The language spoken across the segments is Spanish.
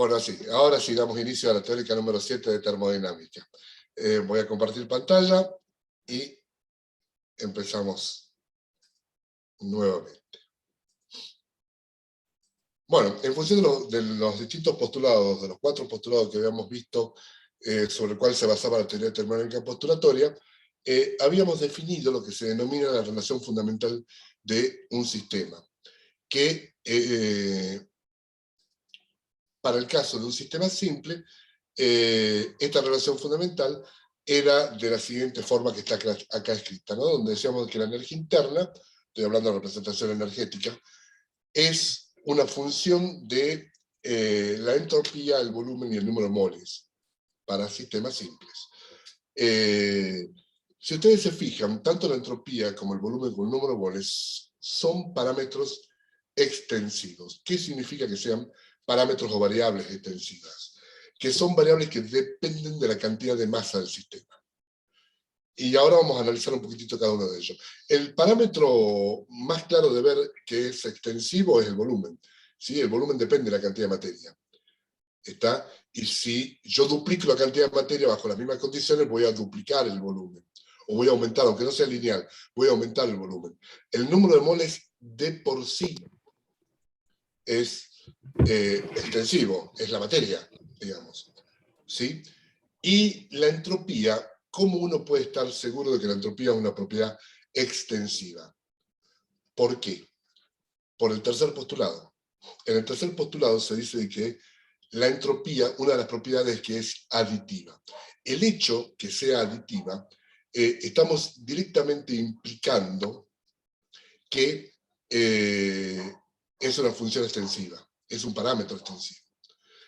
Bueno, sí, ahora sí damos inicio a la teórica número 7 de termodinámica. Voy a compartir pantalla y empezamos nuevamente. Bueno, en función de los distintos postulados, de los 4 postulados que habíamos visto sobre el cual se basaba la teoría termodinámica postulatoria, habíamos definido lo que se denomina la relación fundamental de un sistema, que para el caso de un sistema simple, esta relación fundamental era de la siguiente forma que está acá escrita, ¿no? Donde decíamos que la energía interna, estoy hablando de representación energética, es una función de la entropía, el volumen y el número de moles para sistemas simples. Si ustedes se fijan, tanto la entropía como el volumen como el número de moles son parámetros extensivos. ¿Qué significa que sean parámetros o variables extensivas? Que son variables que dependen de la cantidad de masa del sistema. Y ahora vamos a analizar un poquitito cada uno de ellos. El parámetro más claro de ver que es extensivo es el volumen. ¿Sí? El volumen depende de la cantidad de materia. ¿Está? Y si yo duplico la cantidad de materia bajo las mismas condiciones, voy a duplicar el volumen. O voy a aumentar, aunque no sea lineal, voy a aumentar el volumen. El número de moles de por sí es extensivo, es la materia, digamos. ¿Sí? Y la entropía, ¿cómo uno puede estar seguro de que la entropía es una propiedad extensiva? ¿Por qué? Por el tercer postulado. En el tercer postulado se dice que la entropía, una de las propiedades es que es aditiva. El hecho que sea aditiva, estamos directamente implicando que es una función extensiva, es un parámetro extensivo.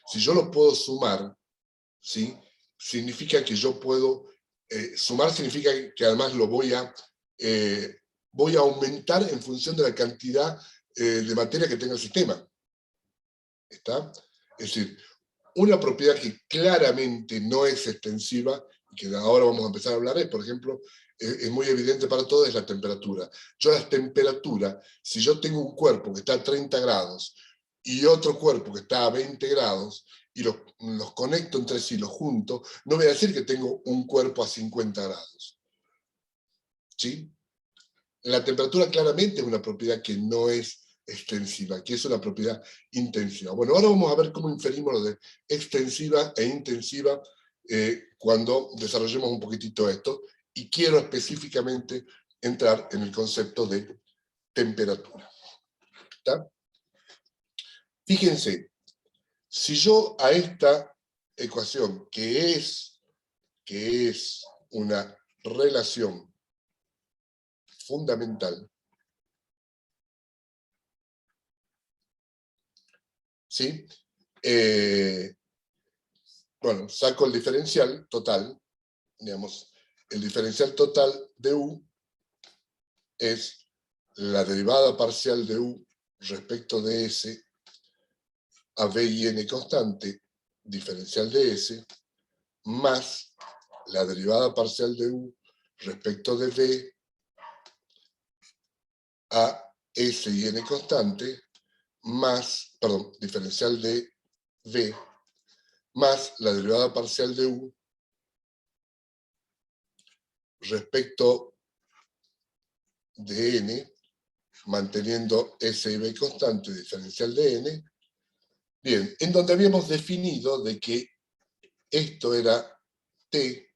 Si yo lo puedo sumar, ¿sí? Significa que yo puedo, sumar significa que además lo voy a aumentar en función de la cantidad de materia que tenga el sistema. ¿Está? Es decir, una propiedad que claramente no es extensiva, y que ahora vamos a empezar a hablar, es, por ejemplo, es muy evidente para todos, es la temperatura. Yo la temperatura, si yo tengo un cuerpo que está a 30 grados y otro cuerpo que está a 20 grados, y los conecto entre sí, los junto, no voy a decir que tengo un cuerpo a 50 grados. ¿Sí? La temperatura claramente es una propiedad que no es extensiva, que es una propiedad intensiva. Bueno, ahora vamos a ver cómo inferimos lo de extensiva e intensiva cuando desarrollemos un poquitito esto, y quiero específicamente entrar en el concepto de temperatura. ¿Está? Fíjense, si yo a esta ecuación, que es una relación fundamental, ¿sí? Bueno, saco el diferencial total, digamos, el diferencial total de U es la derivada parcial de U respecto de S a B y N constante, diferencial de S, más la derivada parcial de U respecto de B a S y N constante, más, perdón, diferencial de V, más la derivada parcial de U respecto de N, manteniendo S y B constante, diferencial de N. Bien, en donde habíamos definido de que esto era T,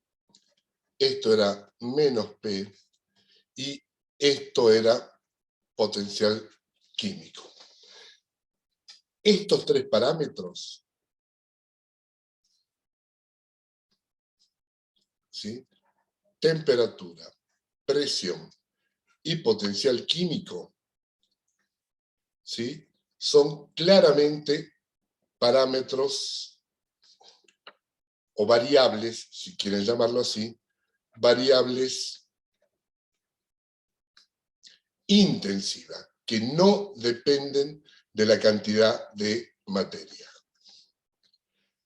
esto era menos P, y esto era potencial químico. Estos 3 parámetros, ¿sí? Temperatura, presión y potencial químico, ¿sí? Son claramente parámetros o variables, si quieren llamarlo así, variables intensivas, que no dependen de la cantidad de materia.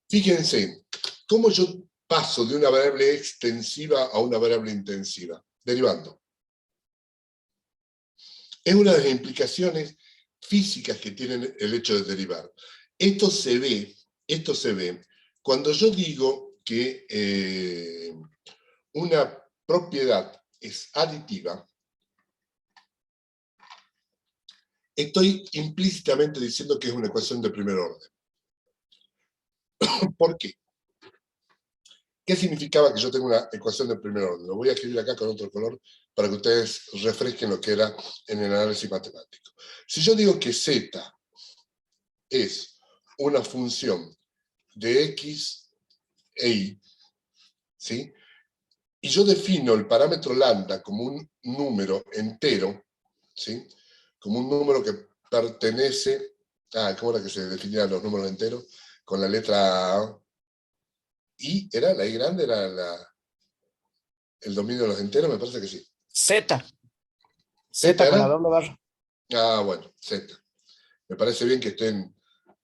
Fíjense, cómo yo paso de una variable extensiva a una variable intensiva, derivando. Es una de las implicaciones físicas que tienen el hecho de derivar. Esto se ve esto se ve cuando yo digo que una propiedad es aditiva, estoy implícitamente diciendo que es una ecuación de primer orden. ¿Por qué? ¿Qué significaba que yo tenga una ecuación de primer orden? Lo voy a escribir acá con otro color para que ustedes refresquen lo que era en el análisis matemático. Si yo digo que z es una función de x e y, ¿sí? Y yo defino el parámetro lambda como un número entero, ¿sí? Como un número que pertenece... ¿cómo era que se definían los números enteros? Con la letra A. ¿Y era la I grande? ¿Era el dominio de los enteros? Me parece que sí. Z. ¿Z Z con la era? doble barra. Bueno, Z. Me parece bien que estén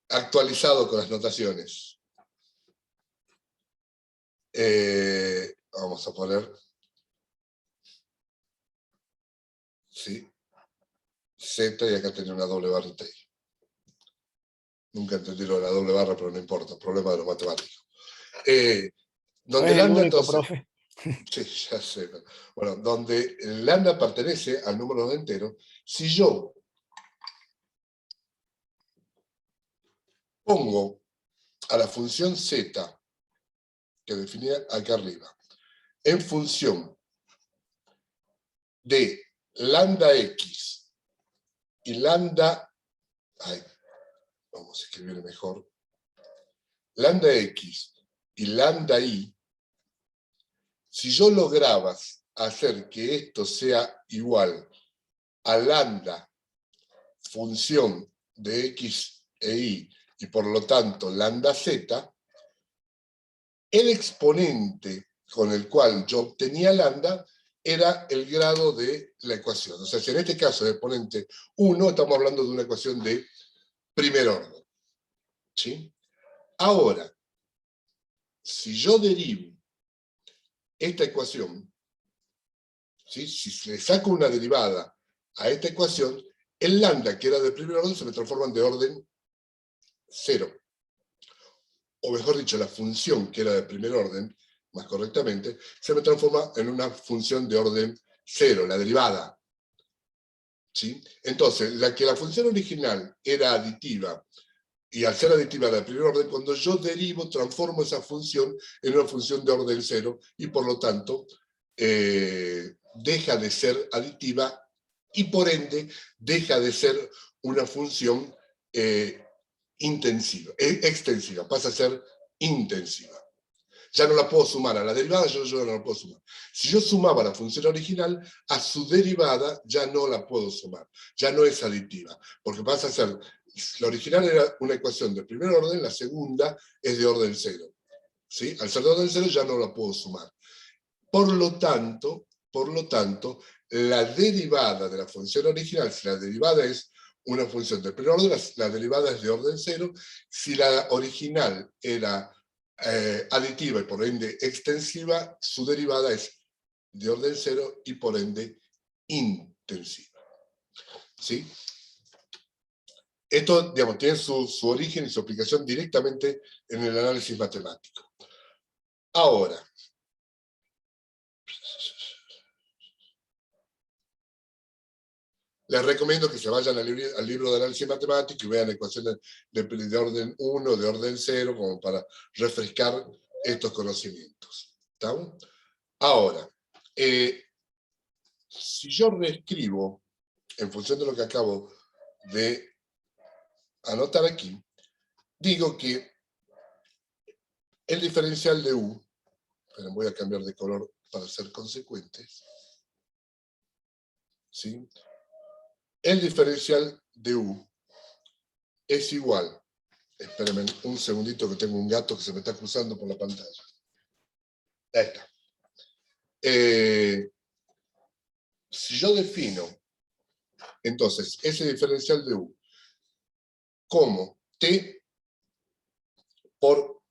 actualizados con las notaciones. Vamos a poner... Sí. Z y acá tenía una doble barra T. Nunca entendí lo de la doble barra, pero no importa, problema de los matemáticos. Donde Es el lambda, único, entonces, profe. sí, ya sé, pero, bueno, donde lambda pertenece al número entero, si yo pongo a la función z, que definía acá arriba, en función de lambda x y lambda, vamos a escribir mejor, lambda x y lambda y, si yo lograba hacer que esto sea igual a lambda función de x e y por lo tanto lambda z, el exponente con el cual yo obtenía lambda era el grado de la ecuación. O sea, si en este caso es exponente 1, estamos hablando de una ecuación de primer orden. ¿Sí? Ahora, si yo derivo esta ecuación, ¿sí? Si le saco una derivada a esta ecuación, el lambda, que era de primer orden, se me transforma en de orden 0. O mejor dicho, la función, que era de primer orden, más correctamente, se me transforma en una función de orden 0, la derivada. ¿Sí? Entonces, la función original era aditiva, y al ser aditiva de primer orden, cuando yo derivo, transformo esa función en una función de orden 0, y por lo tanto, deja de ser aditiva, y por ende, deja de ser una función extensiva, pasa a ser intensiva. Ya no la puedo sumar a la derivada, yo no la puedo sumar. Si yo sumaba la función original, a su derivada ya no la puedo sumar, ya no es aditiva, porque pasa a ser, la original era una ecuación de primer orden, la segunda es de orden 0. ¿Sí? Al ser de orden 0 ya no la puedo sumar. Por lo tanto, la derivada de la función original, si la derivada es una función de primer orden, la derivada es de orden 0. Si la original era aditiva y por ende extensiva, su derivada es de orden 0 y por ende intensiva. ¿Sí? Esto, digamos, tiene su origen y su aplicación directamente en el análisis matemático. Ahora, les recomiendo que se vayan al libro de análisis matemático y vean ecuaciones de orden 1, de orden 0, como para refrescar estos conocimientos. ¿Está? Ahora, si yo reescribo, en función de lo que acabo de anotar aquí, digo que el diferencial de U, pero voy a cambiar de color para ser consecuentes, ¿sí? El diferencial de U es igual, espérenme un segundito que tengo un gato que se me está cruzando por la pantalla. Ahí está. Si yo defino, entonces, ese diferencial de U como T por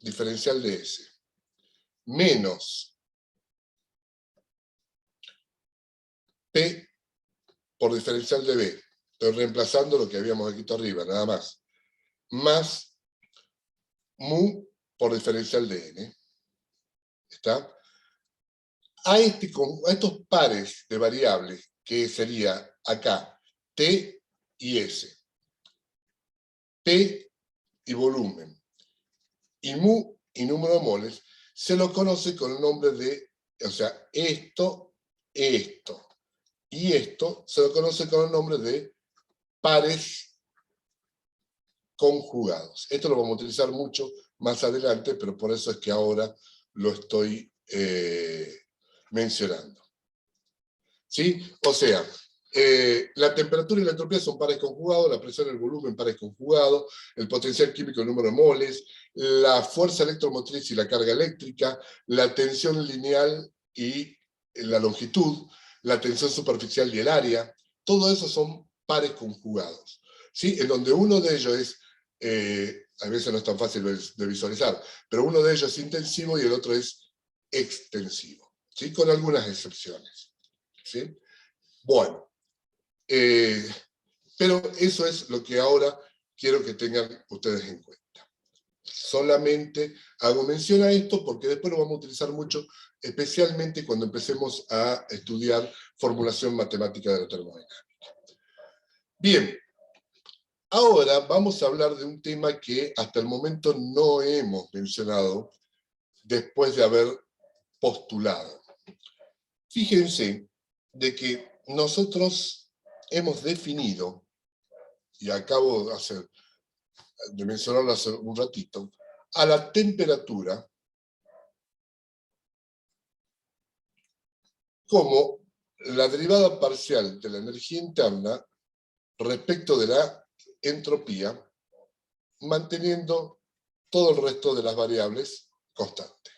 diferencial de S, menos P por diferencial de B, estoy reemplazando lo que habíamos escrito arriba, nada más, más mu por diferencial de n. ¿Está? A estos pares de variables, que sería acá T y S, P y volumen, y mu y número de moles, se lo conoce con el nombre de, o sea, esto y esto se lo conoce con el nombre de pares conjugados. Esto lo vamos a utilizar mucho más adelante, pero por eso es que ahora lo estoy mencionando. ¿Sí? O sea, la temperatura y la entropía son pares conjugados, la presión y el volumen pares conjugados, el potencial químico y el número de moles, la fuerza electromotriz y la carga eléctrica, la tensión lineal y la longitud, la tensión superficial y el área, todo eso son pares conjugados, ¿sí? En donde uno de ellos es, a veces no es tan fácil de visualizar, pero uno de ellos es intensivo y el otro es extensivo, ¿sí? Con algunas excepciones, ¿sí? Bueno, pero eso es lo que ahora quiero que tengan ustedes en cuenta. Solamente hago mención a esto porque después lo vamos a utilizar mucho, especialmente cuando empecemos a estudiar formulación matemática de la termodinámica. Bien, ahora vamos a hablar de un tema que hasta el momento no hemos mencionado después de haber postulado. Fíjense de que nosotros hemos definido, y acabo de mencionarlo hace un ratito, a la temperatura como la derivada parcial de la energía interna respecto de la entropía, manteniendo todo el resto de las variables constantes.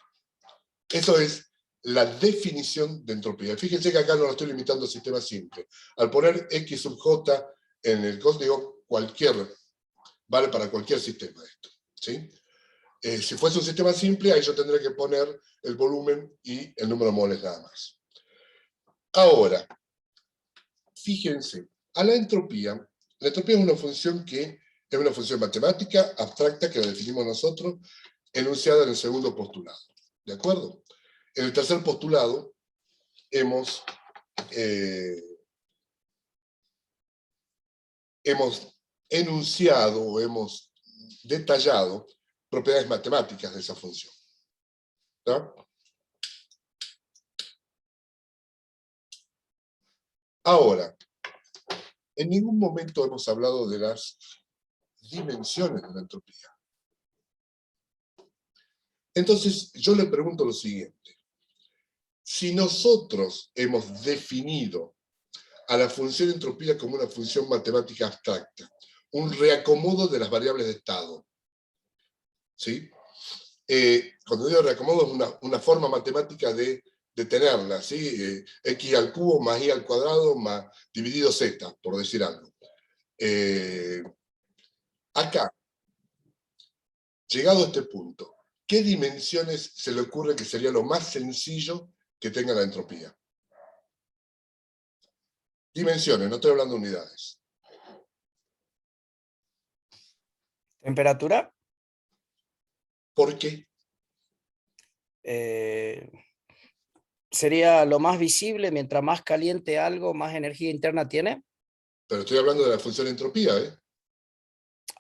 Eso es la definición de entropía. Fíjense que acá no lo estoy limitando a sistema simple. Al poner X sub J en el código, vale para cualquier sistema esto, ¿sí? Si fuese un sistema simple, ahí yo tendré que poner el volumen y el número de moles nada más. Ahora, fíjense, a la entropía es una función que es una función matemática abstracta que la definimos nosotros, enunciada en el segundo postulado. ¿De acuerdo? En el tercer postulado hemos enunciado o hemos detallado propiedades matemáticas de esa función. ¿Está? Ahora, en ningún momento hemos hablado de las dimensiones de la entropía. Entonces, yo le pregunto lo siguiente. Si nosotros hemos definido a la función entropía como una función matemática abstracta, un reacomodo de las variables de estado, ¿sí? Cuando digo reacomodo es una forma matemática de tenerla, ¿sí? X al cubo más Y al cuadrado más dividido Z, por decir algo. Acá, llegado a este punto, ¿qué dimensiones se le ocurre que sería lo más sencillo que tenga la entropía? Dimensiones, no estoy hablando de unidades. ¿Temperatura? ¿Por qué? ¿Sería lo más visible? Mientras más caliente algo, más energía interna tiene. Pero estoy hablando de la función entropía, ¿eh?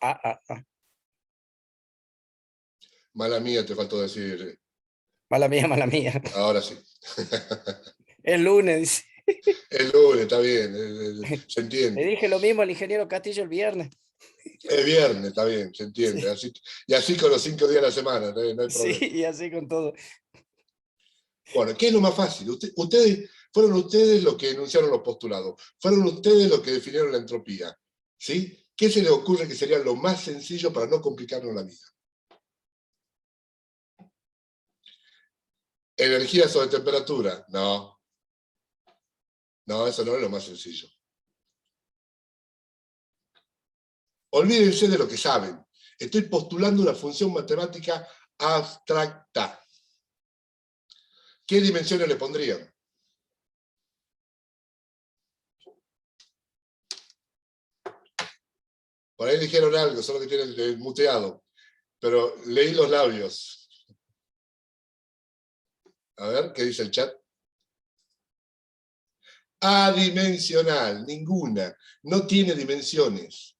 Ah. Mala mía, te faltó decir. Mala mía, mala mía. Ahora sí. El lunes. El lunes, está bien, se Le entiende. dije lo mismo al ingeniero Castillo el viernes. Es viernes, está bien, se entiende. Sí, Y así con los 5 días a la semana, no hay sí, problema. y así con todo. Bueno, ¿qué es lo más fácil? Fueron ustedes los que enunciaron los postulados. Fueron ustedes los que definieron la entropía. ¿Sí? ¿Qué se les ocurre que sería lo más sencillo para no complicarnos la vida? ¿Energía sobre temperatura? No. No, eso no es lo más sencillo. Olvídense de lo que saben. Estoy postulando una función matemática abstracta. ¿Qué dimensiones le pondrían? Por ahí dijeron algo, solo que tienen el muteado. pero leí los labios. A ver, ¿qué dice el chat? Adimensional, ninguna. No tiene dimensiones.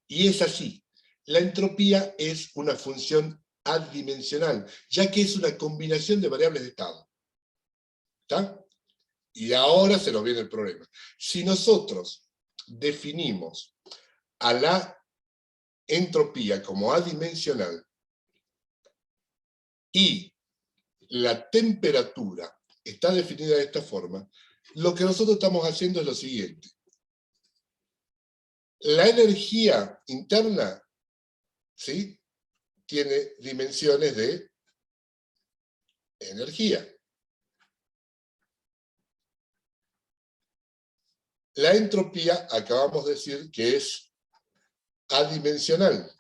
Y es así. La entropía es una función adimensional, ya que es una combinación de variables de estado. ¿Está? Y ahora se nos viene el problema. Si nosotros definimos a la entropía como adimensional y la temperatura está definida de esta forma, lo que nosotros estamos haciendo es lo siguiente. La energía interna, ¿sí?, tiene dimensiones de energía. La entropía, acabamos de decir que es adimensional.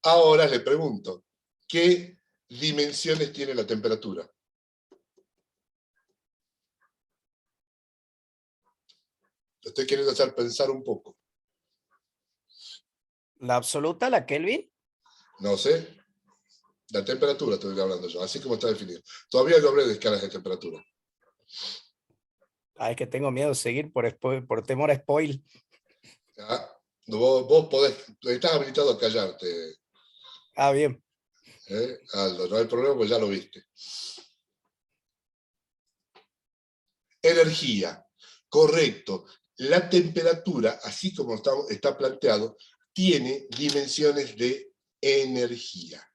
Ahora le pregunto, ¿qué dimensiones tiene la temperatura? Lo estoy queriendo hacer pensar un poco. ¿La absoluta, la Kelvin? No sé. La temperatura estoy hablando yo, así como está definido. Todavía no hablé de escalas de temperatura. Ah, es que tengo miedo de seguir por temor a spoil. ¿Ya? Vos podés, estás habilitado a callarte, Ah, bien. Aldo, no hay problema, pues ya lo viste. Energía, correcto. La temperatura, así como está planteado, tiene dimensiones de energía.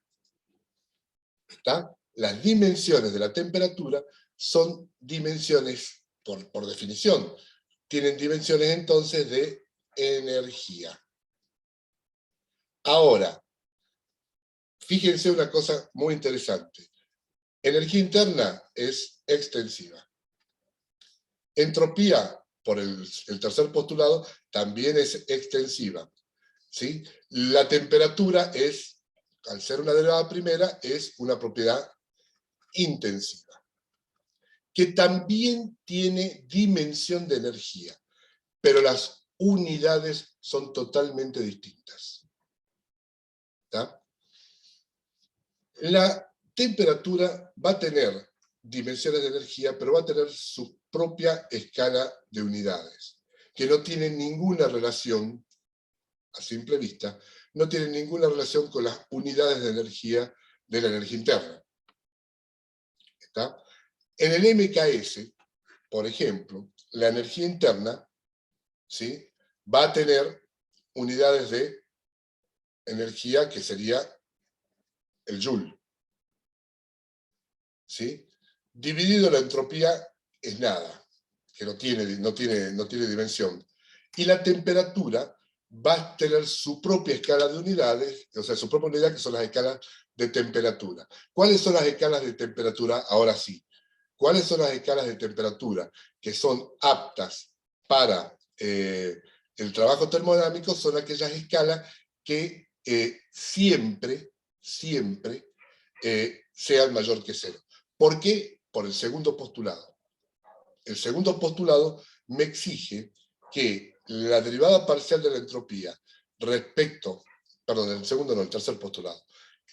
¿Está? Las dimensiones de la temperatura son dimensiones, por definición, tienen dimensiones entonces de energía. Ahora, fíjense una cosa muy interesante. Energía interna es extensiva. Entropía, por el tercer postulado, también es extensiva. ¿Sí? La temperatura es, al ser una derivada primera, es una propiedad intensiva, que también tiene dimensión de energía, pero las unidades son totalmente distintas. ¿Está? La temperatura va a tener dimensiones de energía, pero va a tener su propia escala de unidades, que no tienen ninguna relación, a simple vista, no tienen ninguna relación con las unidades de energía de la energía interna. ¿Está? En el MKS, por ejemplo, la energía interna, ¿sí?, va a tener unidades de energía que sería el joule. ¿Sí? Dividido la entropía es nada, que no tiene dimensión. Y la temperatura va a tener su propia escala de unidades, o sea, su propia unidad, que son las escalas de temperatura. ¿Cuáles son las escalas de temperatura? Ahora sí. ¿Cuáles son las escalas de temperatura que son aptas para el trabajo termodinámico? Son aquellas escalas que siempre sean mayor que cero. ¿Por qué? Por el segundo postulado. El segundo postulado me exige que la derivada parcial de la entropía respecto, perdón, el segundo no, el tercer postulado,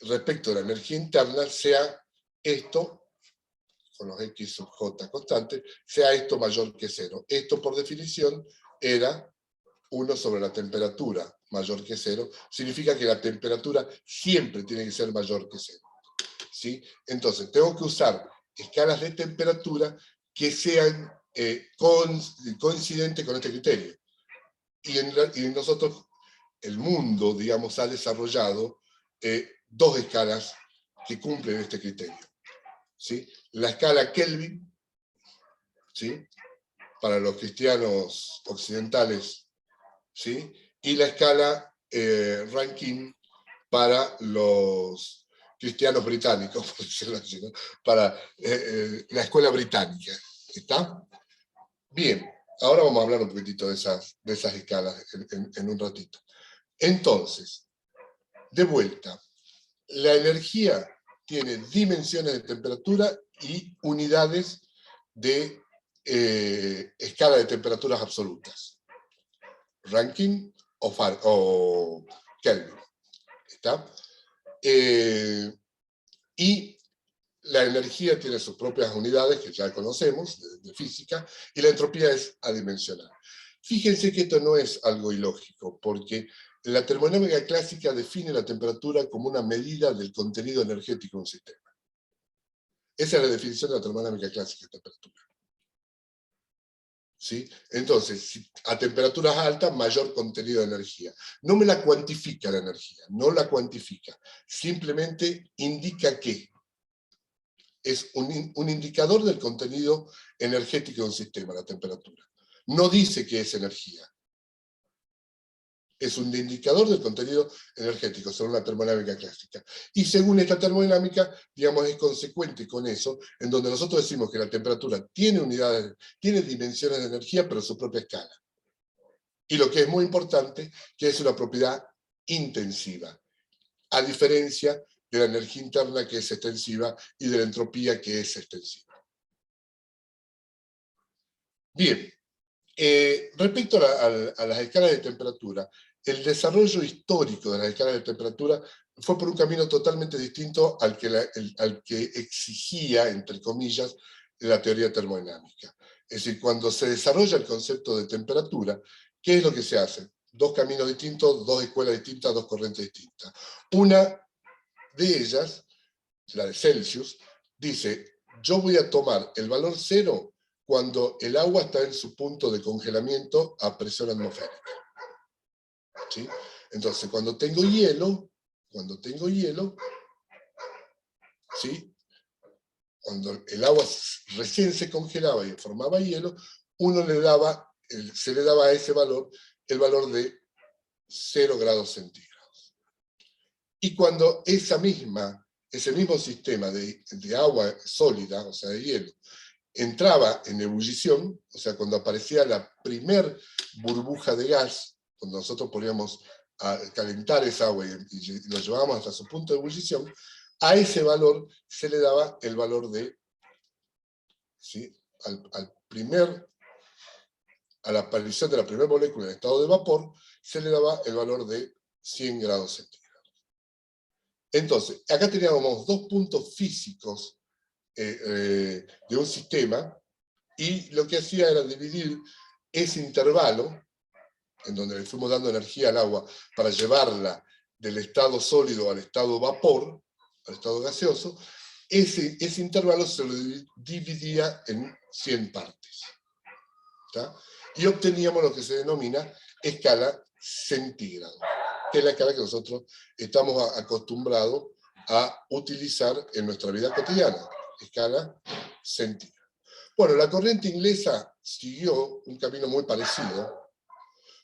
respecto de la energía interna sea esto, con los x sub j constantes, sea esto mayor que cero. Esto, por definición, era 1 sobre la temperatura mayor que cero. Significa que la temperatura siempre tiene que ser mayor que cero. ¿Sí? Entonces, tengo que usar escalas de temperatura que sean coincidentes con este criterio. Y nosotros, el mundo, digamos, ha desarrollado dos escalas que cumplen este criterio. ¿Sí? La escala Kelvin, ¿sí?, para los cristianos occidentales, ¿sí?, y la escala Rankine para los cristianos británicos, por decirlo así, ¿no?, para la escuela británica. ¿Está? Bien, ahora vamos a hablar un poquitito de esas escalas en un ratito. Entonces, de vuelta, la energía tiene dimensiones de temperatura y unidades de escala de temperaturas absolutas. Rankine o Kelvin. ¿Está? Y la energía tiene sus propias unidades, que ya conocemos, de física, y la entropía es adimensional. Fíjense que esto no es algo ilógico, porque la termodinámica clásica define la temperatura como una medida del contenido energético de un sistema. Esa es la definición de la termodinámica clásica de temperatura. ¿Sí? Entonces, a temperaturas altas, mayor contenido de energía. No me la cuantifica la energía, no la cuantifica. Simplemente indica que es un indicador del contenido energético de un sistema, la temperatura. No dice que es energía. Es un indicador del contenido energético, según la termodinámica clásica. Y según esta termodinámica, digamos, es consecuente con eso, en donde nosotros decimos que la temperatura tiene unidades, tiene dimensiones de energía, pero su propia escala. Y lo que es muy importante, que es una propiedad intensiva, a diferencia de la energía interna, que es extensiva, y de la entropía, que es extensiva. Bien, respecto a las escalas de temperatura, el desarrollo histórico de las escalas de temperatura fue por un camino totalmente distinto al que exigía, entre comillas, la teoría termodinámica. Es decir, cuando se desarrolla el concepto de temperatura, ¿qué es lo que se hace? Dos caminos distintos, dos escuelas distintas, dos corrientes distintas. Una de ellas, la de Celsius, dice, yo voy a tomar el valor cero cuando el agua está en su punto de congelamiento a presión atmosférica. ¿Sí? Entonces, cuando tengo hielo, ¿sí? Cuando el agua recién se congelaba y formaba hielo, se le daba a ese valor el valor de 0 grados centígrados. Y cuando ese mismo sistema de agua sólida, o sea, de hielo, entraba en ebullición, o sea, cuando aparecía la primer burbuja de gas, cuando nosotros poníamos a calentar esa agua y lo llevábamos hasta su punto de ebullición, a ese valor se le daba el valor de, ¿sí? A la aparición de la primera molécula en estado de vapor, se le daba el valor de 100 grados centígrados. Entonces, acá teníamos dos puntos físicos de un sistema, y lo que hacía era dividir ese intervalo, en donde le fuimos dando energía al agua para llevarla del estado sólido al estado vapor, al estado gaseoso, ese intervalo se lo dividía en 100 partes. ¿Está? Y obteníamos lo que se denomina escala centígrado, que es la escala que nosotros estamos acostumbrados a utilizar en nuestra vida cotidiana, escala centígrado. Bueno, la corriente inglesa siguió un camino muy parecido,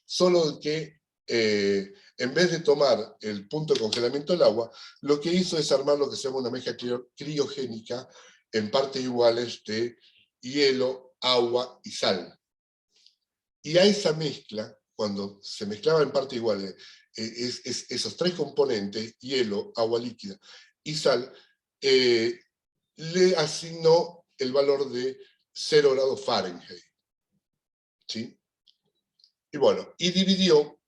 solo que en vez de tomar el punto de congelamiento del agua, lo que hizo es armar lo que se llama una mezcla criogénica en partes iguales de hielo, agua y sal. Y a esa mezcla, cuando se mezclaba en partes iguales esos tres componentes, hielo, agua líquida y sal, le asignó el valor de 0 grados Fahrenheit. ¿Sí? Y bueno, y dividió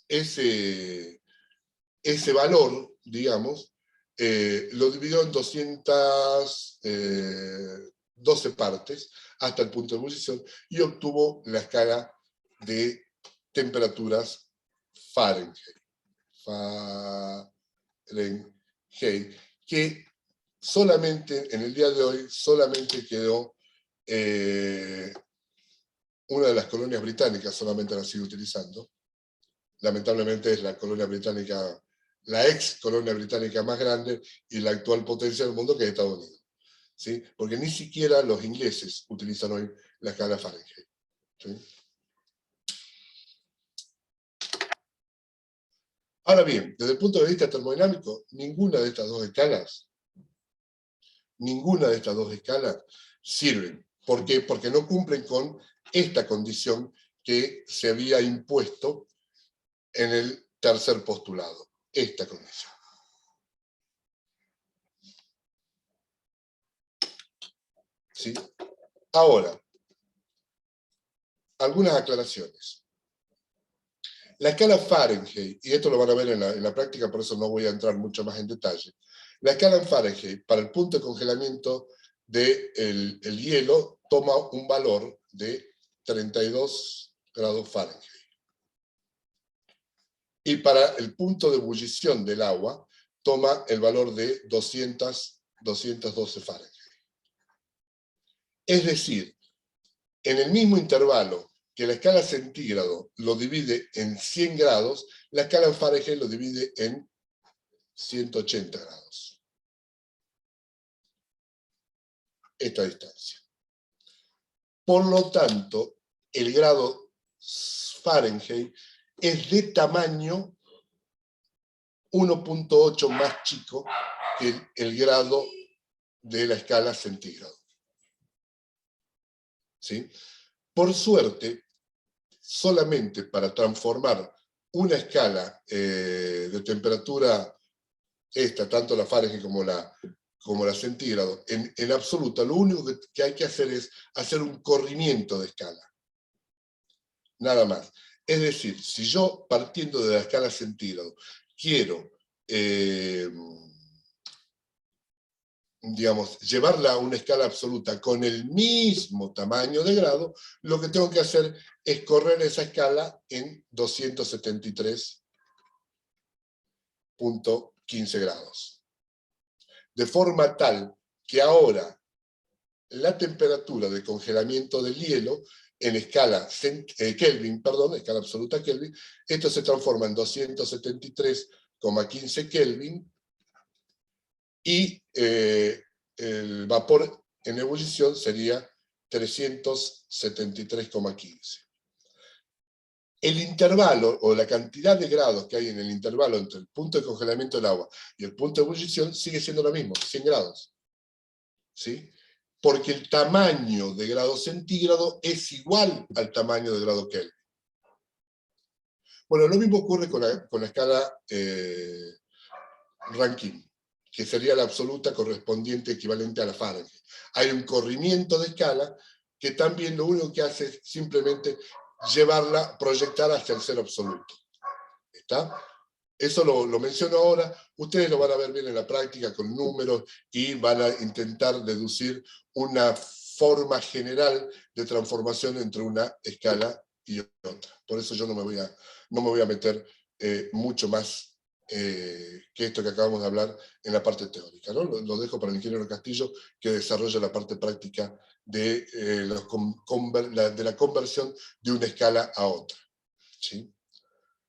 ese valor, digamos, lo dividió en 212 partes hasta el punto de ebullición, y obtuvo la escala de temperaturas Fahrenheit, que solamente, en el día de hoy, solamente quedó una de las colonias británicas, solamente la sigue utilizando. Lamentablemente es la colonia británica, la ex colonia británica más grande y la actual potencia del mundo, que es Estados Unidos. ¿Sí? Porque ni siquiera los ingleses utilizan hoy la escala Fahrenheit. ¿Sí? Ahora bien, desde el punto de vista termodinámico, ninguna de estas dos escalas sirven. ¿Por qué? Porque no cumplen con esta condición que se había impuesto en el tercer postulado, esta condición. ¿Sí? Ahora, algunas aclaraciones. La escala Fahrenheit, y esto lo van a ver en la práctica, por eso no voy a entrar mucho más en detalle. La escala en Fahrenheit, para el punto de congelamiento del hielo, toma un valor de 32 grados Fahrenheit. Y para el punto de ebullición del agua, toma el valor de 212 Fahrenheit. Es decir, en el mismo intervalo que la escala centígrado lo divide en 100 grados, la escala en Fahrenheit lo divide en 180 grados. Esta distancia. Por lo tanto, el grado Fahrenheit es de tamaño 1.8 más chico que el grado de la escala centígrado. ¿Sí? Por suerte, solamente para transformar una escala de temperatura, tanto la Fahrenheit como la centígrado, en absoluta, lo único que hay que hacer es hacer un corrimiento de escala. Nada más. Es decir, si yo, partiendo de la escala centígrado, quiero, digamos, llevarla a una escala absoluta con el mismo tamaño de grado, lo que tengo que hacer es correr esa escala en 273.15 grados. De forma tal que ahora la temperatura de congelamiento del hielo en escala Kelvin, escala absoluta Kelvin, esto se transforma en 273,15 Kelvin, y el vapor en ebullición sería 373,15. El intervalo, o la cantidad de grados que hay en el intervalo entre el punto de congelamiento del agua y el punto de ebullición, sigue siendo lo mismo, 100 grados. ¿Sí? Porque el tamaño de grado centígrado es igual al tamaño de grado Kelvin. Bueno, lo mismo ocurre con la escala Rankine, que sería la absoluta correspondiente equivalente a la Fahrenheit. Hay un corrimiento de escala que también lo único que hace es simplemente llevarla, proyectar hacia el cero absoluto. ¿Está? Eso lo menciono ahora, ustedes lo van a ver bien en la práctica con números y van a intentar deducir una forma general de transformación entre una escala y otra. Por eso yo no me voy a meter mucho más que esto que acabamos de hablar en la parte teórica, ¿no? Lo dejo para el ingeniero Castillo, que desarrolla la parte práctica de la conversión de una escala a otra. ¿Sí?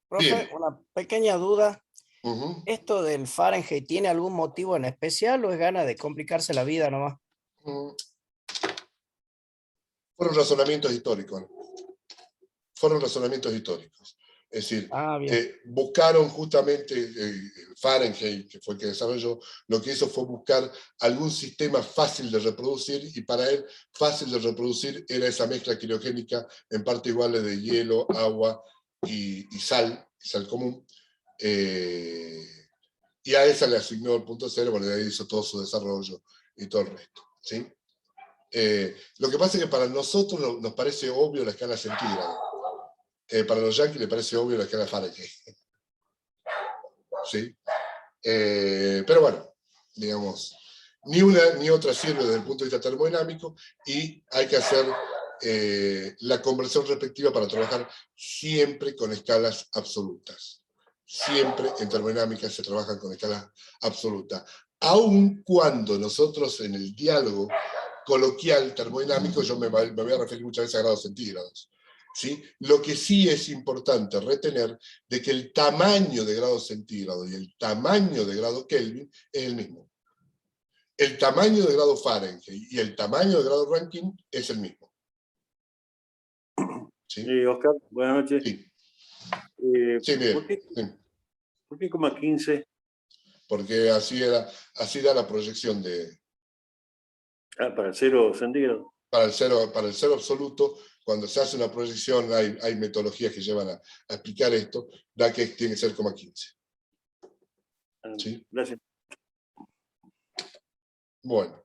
Profe, Bien. una pequeña duda. Uh-huh. ¿Esto del Fahrenheit tiene algún motivo en especial o es gana de complicarse la vida nomás? Fueron razonamientos históricos. Fueron razonamientos históricos. Es decir, buscaron justamente Fahrenheit, que fue el que desarrolló, lo que hizo fue buscar algún sistema fácil de reproducir, y para él fácil de reproducir era esa mezcla criogénica en parte iguales de hielo, agua y sal común. Y a esa le asignó el punto cero, bueno, de ahí hizo todo su desarrollo y todo el resto. ¿Sí? Lo que pasa es que para nosotros nos parece obvio la escala centígrado. Para los yanquis les parece obvio la escala Fahrenheit. ¿Sí? Pero bueno, digamos, ni una ni otra sirve desde el punto de vista termodinámico, y hay que hacer la conversión respectiva para trabajar siempre con escalas absolutas. Siempre en termodinámica se trabajan con escalas absolutas. Aun cuando nosotros en el diálogo coloquial termodinámico, yo me voy a referir muchas veces a grados centígrados. ¿Sí? Lo que sí es importante retener de que el tamaño de grado centígrado y el tamaño de grado Kelvin es el mismo. El tamaño de grado Fahrenheit y el tamaño de grado Rankine es el mismo. ¿Sí? Oscar, buenas noches. Sí. Sí, Miguel. ¿Por qué 15? Porque así da la proyección de... Para el 0 centígrado. Para el cero absoluto, cuando se hace una proyección, hay metodologías que llevan a explicar esto, da que tiene que ser 15. ¿Sí? Gracias. Bueno.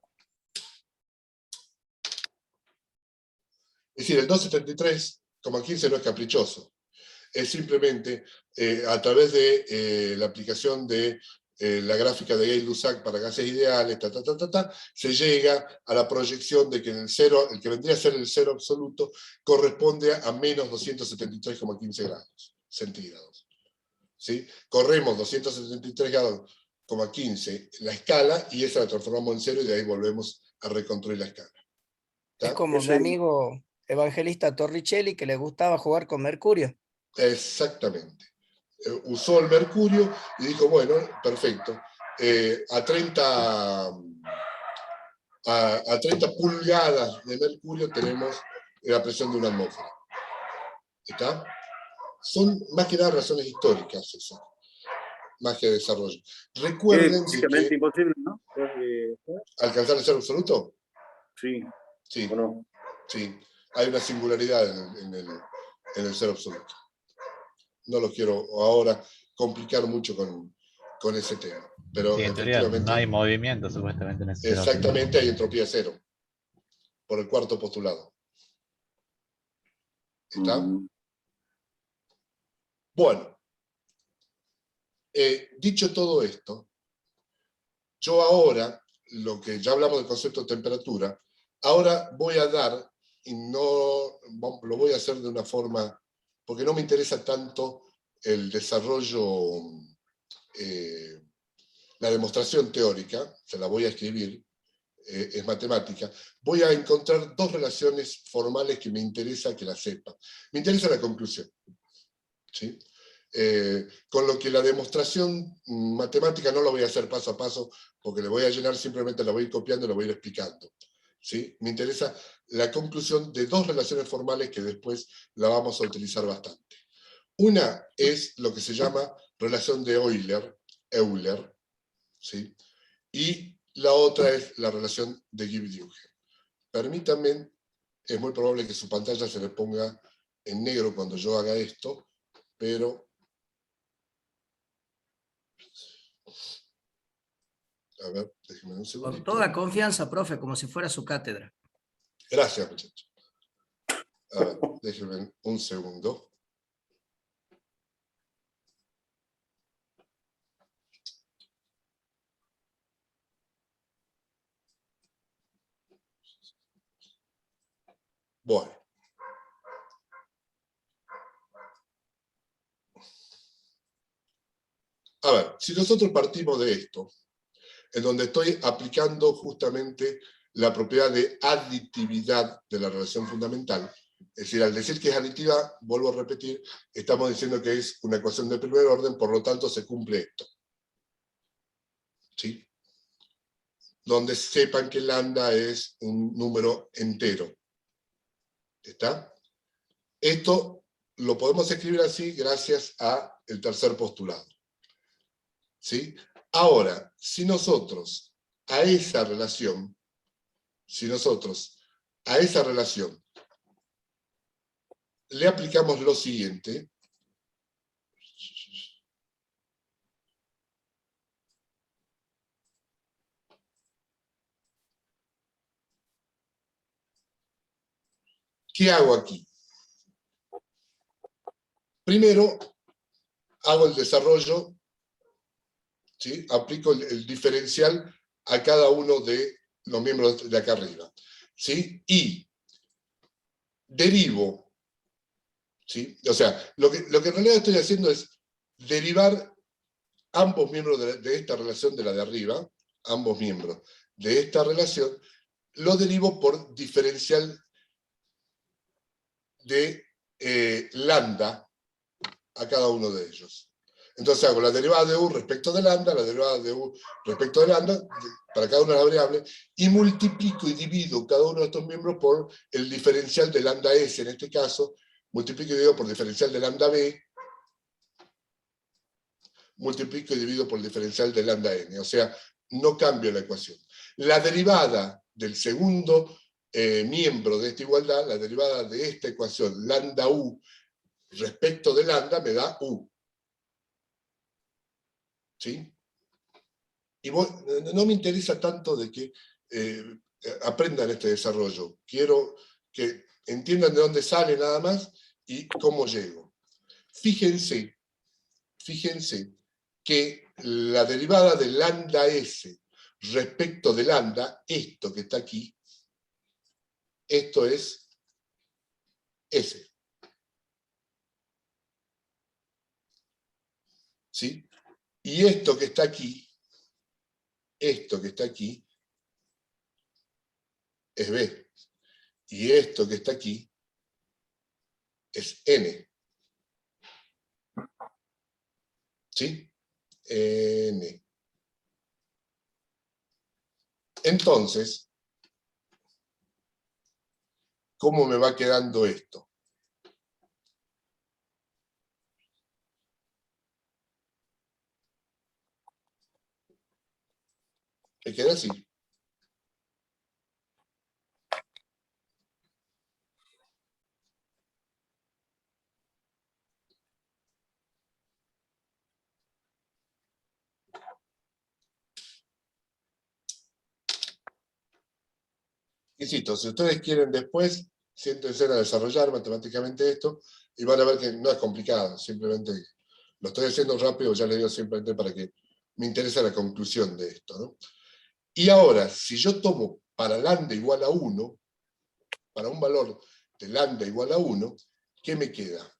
Es decir, el 273,15 no es caprichoso. es simplemente a través de la aplicación de la gráfica de Gay-Lussac para gases ideales, se llega a la proyección de que en el cero, el que vendría a ser el cero absoluto, corresponde a menos 273,15 grados centígrados. ¿Sí? Corremos 273 grados, 15 la escala, y esa la transformamos en cero, y de ahí volvemos a reconstruir la escala. Es ¿Está? como mi amigo Evangelista Torricelli, que le gustaba jugar con mercurio. Exactamente. Usó el mercurio y dijo, bueno, perfecto, a 30 pulgadas de mercurio tenemos la presión de una atmósfera. ¿Está? Son más que nada razones históricas esas, más que de desarrollo. Recuerden es físicamente que imposible, ¿no? alcanzar el cero absoluto. Sí, Sí, ¿o no? sí. Hay una singularidad en el cero absoluto. No lo quiero ahora complicar mucho con ese tema. Pero Sí, en teoría efectivamente, no hay movimiento supuestamente en ese cero absoluto. exactamente, hay entropía cero, por el cuarto postulado. ¿Está? Bueno, dicho todo esto, yo ahora, lo que ya hablamos del concepto de temperatura, ahora voy a dar, y no lo voy a hacer de una forma, porque no me interesa tanto el desarrollo, la demostración teórica, se la voy a escribir, es matemática, voy a encontrar dos relaciones formales que me interesa que la sepa. Me interesa la conclusión. ¿Sí? Con lo que la demostración matemática no la voy a hacer paso a paso, porque le voy a llenar, simplemente la voy a ir copiando y la voy a ir explicando. ¿Sí? Me interesa la conclusión de dos relaciones formales que después la vamos a utilizar bastante. Una es lo que se llama relación de Euler, ¿sí? Y la otra es la relación de Gibbs-Duhem. Permítanme, es muy probable que su pantalla se le ponga en negro cuando yo haga esto, pero a ver, déjenme un segundito. Con toda confianza, profe, como si fuera su cátedra. Gracias, muchachos. A ver, déjenme un segundo. Bueno. A ver, si nosotros partimos de esto, en donde estoy aplicando justamente la propiedad de aditividad de la relación fundamental, es decir, al decir que es aditiva, vuelvo a repetir, estamos diciendo que es una ecuación de primer orden, por lo tanto se cumple esto. ¿Sí? Donde sepan que lambda es un número entero. ¿Está? Esto lo podemos escribir así gracias al tercer postulado. ¿Sí? Ahora, si nosotros a esa relación le aplicamos lo siguiente, ¿qué hago aquí? Primero, hago el desarrollo, ¿sí? Aplico el diferencial a cada uno de los miembros de acá arriba, ¿sí? Y derivo, ¿sí? O sea, lo que en realidad estoy haciendo es derivar ambos miembros de esta relación de la de arriba, ambos miembros de esta relación, lo derivo por diferencial de lambda a cada uno de ellos. Entonces hago la derivada de u respecto de lambda, la derivada de u respecto de lambda, para cada una de las variables, y multiplico y divido cada uno de estos miembros por el diferencial de lambda s, en este caso, multiplico y divido por diferencial de lambda b, multiplico y divido por el diferencial de lambda n, o sea, no cambio la ecuación. La derivada del segundo miembro de esta igualdad, la derivada de esta ecuación, lambda u respecto de lambda, me da u. ¿Sí? Y no me interesa tanto de que aprendan este desarrollo. Quiero que entiendan de dónde sale nada más y cómo llego. Fíjense que la derivada de lambda S respecto de lambda, esto que está aquí, esto es S. ¿Sí? Y esto que está aquí es B. Y esto que está aquí es N. ¿Sí? N. Entonces, ¿cómo me va quedando esto? Me queda así. Insisto, si ustedes quieren después, siéntense a desarrollar matemáticamente esto y van a ver que no es complicado, simplemente lo estoy haciendo rápido, ya les digo simplemente para que me interese la conclusión de esto, ¿no? Y ahora, si yo tomo para lambda igual a 1, para un valor de lambda igual a 1, ¿qué me queda?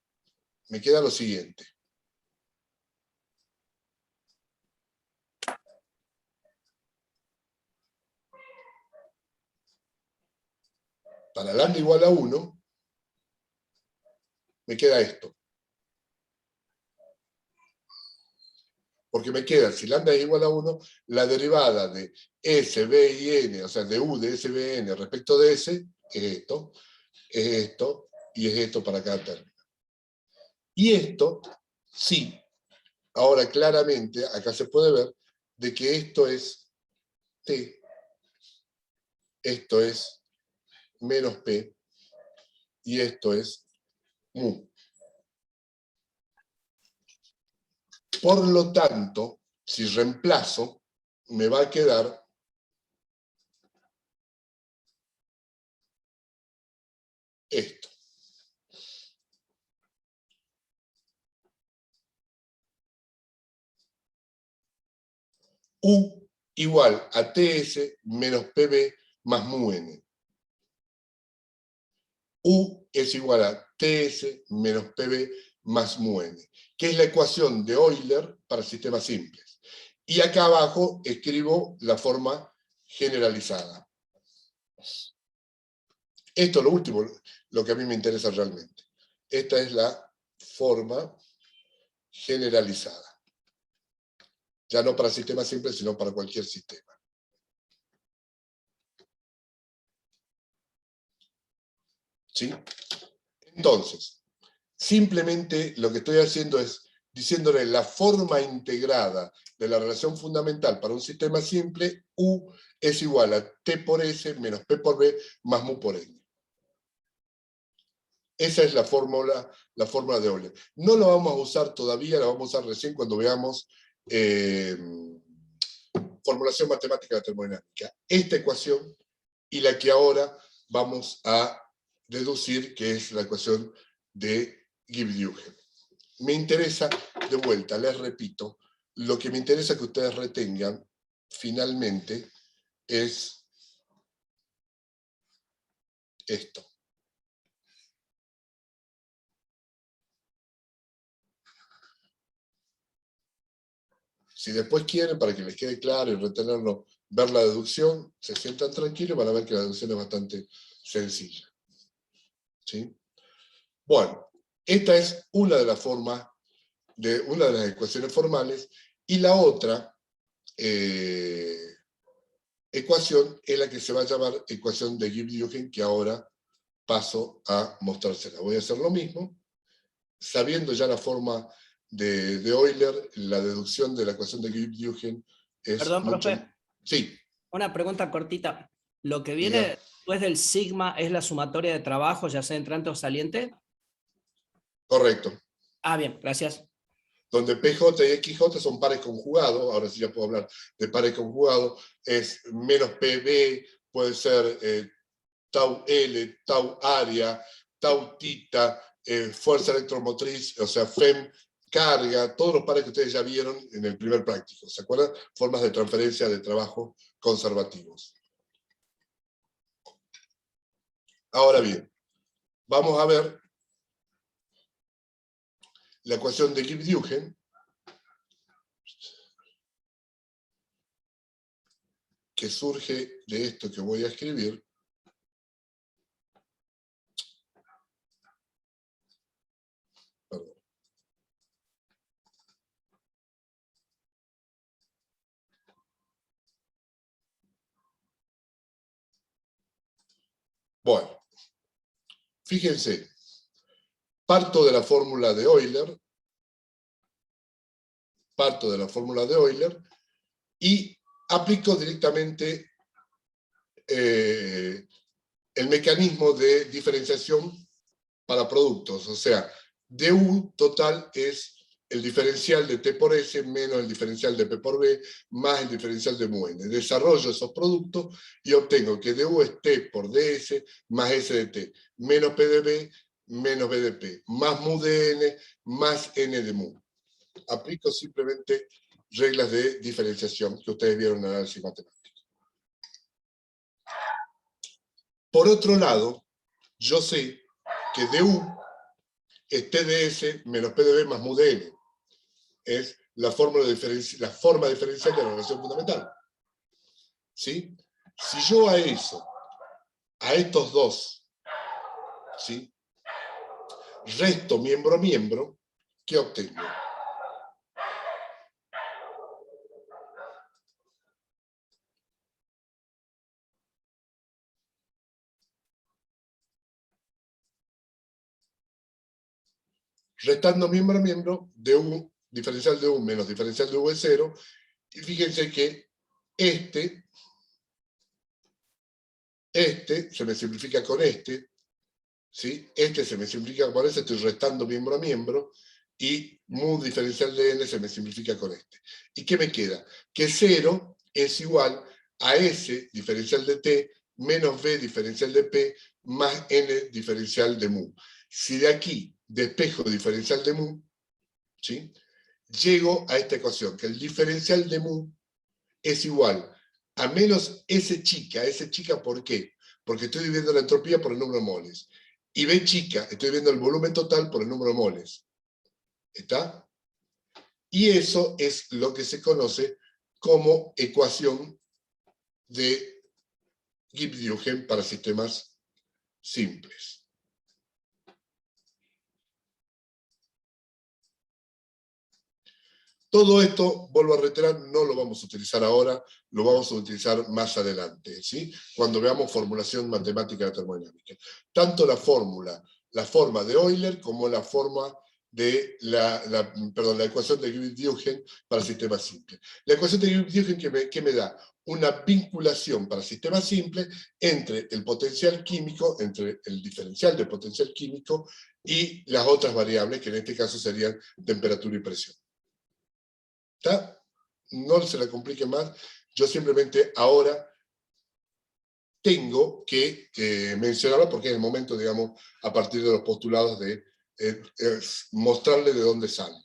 Me queda lo siguiente. Para lambda igual a 1, me queda esto. Porque me queda, si lambda es igual a 1, la derivada de S, B y N, o sea, de U de S, B, N respecto de S, es esto y es esto para cada término. Y esto, sí, ahora claramente, acá se puede ver, de que esto es T, esto es menos P, y esto es mu. Por lo tanto, si reemplazo, me va a quedar esto. U igual a TS menos PB más mu n. U es igual a TS menos PB más mu n, que es la ecuación de Euler para sistemas simples. Y acá abajo escribo la forma generalizada. Esto es lo último, lo que a mí me interesa realmente. Esta es la forma generalizada. Ya no para sistemas simples, sino para cualquier sistema. ¿Sí? Entonces, simplemente lo que estoy haciendo es diciéndole la forma integrada de la relación fundamental para un sistema simple, U es igual a T por S menos P por B más mu por N. Esa es la fórmula de Euler. No la vamos a usar todavía, la vamos a usar recién cuando veamos formulación matemática de termodinámica. Esta ecuación y la que ahora vamos a deducir, que es la ecuación de Gibbs-Duhem. Me interesa, de vuelta, les repito, lo que me interesa que ustedes retengan, finalmente, es esto. Si después quieren, para que les quede claro y retenerlo, ver la deducción, se sientan tranquilos, van a ver que la deducción es bastante sencilla. ¿Sí? Bueno, esta es una de las formas, una de las ecuaciones formales, y la otra ecuación es la que se va a llamar ecuación de Gibbs-Duhem, que ahora paso a mostrársela. Voy a hacer lo mismo, sabiendo ya la forma de Euler, la deducción de la ecuación de Gibbs-Duhem es Perdón, mucho... profe. Sí. Una pregunta cortita. ¿Lo que Diga. viene después del sigma es la sumatoria de trabajo, ya sea entrante o saliente? Correcto. Ah, bien, gracias. Donde PJ y XJ son pares conjugados, ahora sí ya puedo hablar de pares conjugados, es menos PB, puede ser tau L, tau área, tau tita, fuerza electromotriz, o sea, FEM, carga, todos los pares que ustedes ya vieron en el primer práctico. ¿Se acuerdan? Formas de transferencia de trabajo conservativos. Ahora bien, vamos a ver la ecuación de Gibbs-Duhem, que surge de esto que voy a escribir. Perdón. Bueno, fíjense, parto de la fórmula de Euler, y aplico directamente el mecanismo de diferenciación para productos. O sea, du total es el diferencial de T por S menos el diferencial de P por B más el diferencial de mu n. Desarrollo esos productos y obtengo que du es T por ds más S de T, menos P de B menos B de P, más mu de n más n de mu. Aplico simplemente reglas de diferenciación que ustedes vieron en el análisis matemático. Por otro lado, yo sé que du es T de S menos P de B más mu de n. Es la forma diferencial de la relación fundamental. ¿Sí? Si yo a estos dos, ¿sí?, resto miembro a miembro, ¿qué obtengo? Restando miembro a miembro, du, diferencial de u menos diferencial de u es 0, y fíjense que este se me simplifica con ¿sí? Este se me simplifica con este, estoy restando miembro a miembro, y mu diferencial de n se me simplifica con este. ¿Y qué me queda? Que 0 es igual a s diferencial de t menos b diferencial de p más n diferencial de mu. Si de aquí despejo diferencial de mu, ¿sí?, llego a esta ecuación, que el diferencial de mu es igual a menos S chica, ¿por qué? Porque estoy dividiendo la entropía por el número de moles. Y B chica, estoy viendo el volumen total por el número de moles. ¿Está? Y eso es lo que se conoce como ecuación de Gibbs-Duhem para sistemas simples. Todo esto, vuelvo a reiterar, no lo vamos a utilizar ahora, lo vamos a utilizar más adelante, ¿sí?, cuando veamos formulación matemática de termodinámica. Tanto la forma de Euler, como la forma de la ecuación de Gibbs-Duhem para sistemas simples. La ecuación de Gibbs-Duhem, ¿qué me da? Una vinculación para sistemas simples entre el potencial químico, entre el diferencial de potencial químico y las otras variables, que en este caso serían temperatura y presión. ¿Está? No se la complique más. Yo simplemente ahora tengo que mencionarlo porque es el momento, digamos, a partir de los postulados de mostrarle de dónde sale.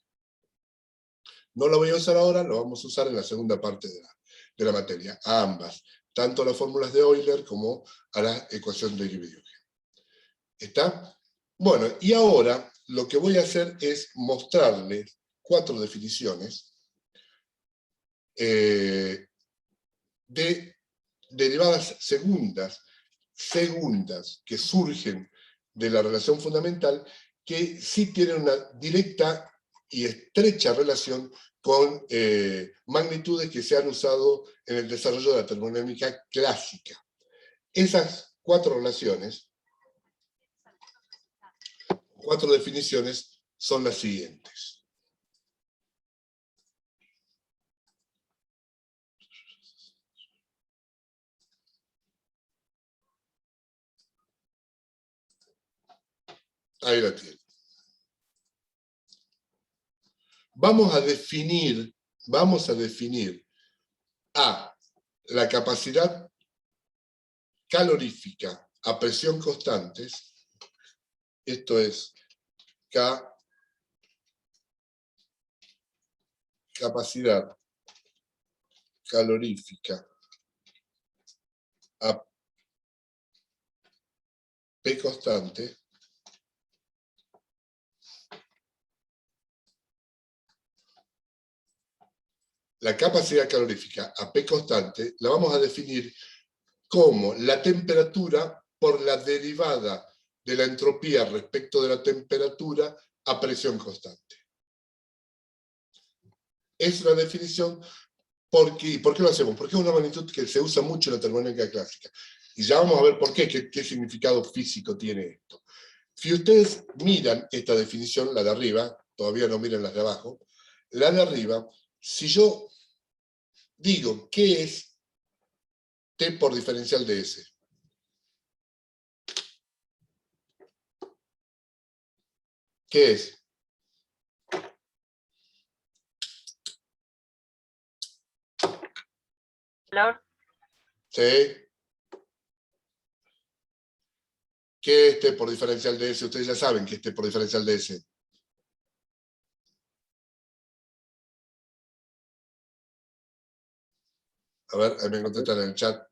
No lo voy a usar ahora, lo vamos a usar en la segunda parte de la materia, a ambas, tanto a las fórmulas de Euler como a la ecuación de Gibbs-Duhem. ¿Está? Bueno, y ahora lo que voy a hacer es mostrarles 4 definiciones de derivadas segundas que surgen de la relación fundamental, que sí tienen una directa y estrecha relación con magnitudes que se han usado en el desarrollo de la termodinámica clásica. Esas 4 relaciones, 4 definiciones, son las siguientes. Ahí la tiene. Vamos a definir a la capacidad calorífica a presión constantes, esto es capacidad calorífica a P constante la capacidad calorífica a P constante la vamos a definir como la temperatura por la derivada de la entropía respecto de la temperatura a presión constante. Es una definición, ¿por qué lo hacemos? Porque es una magnitud que se usa mucho en la termodinámica clásica. Y ya vamos a ver por qué significado físico tiene esto. Si ustedes miran esta definición, la de arriba, todavía no miren las de abajo, la de arriba, si yo digo ¿qué es T por diferencial de S? ¿Qué es? Calor. ¿Sí? ¿Qué es T por diferencial de S? Ustedes ya saben que es T por diferencial de S. A ver, ahí me contestan en el chat.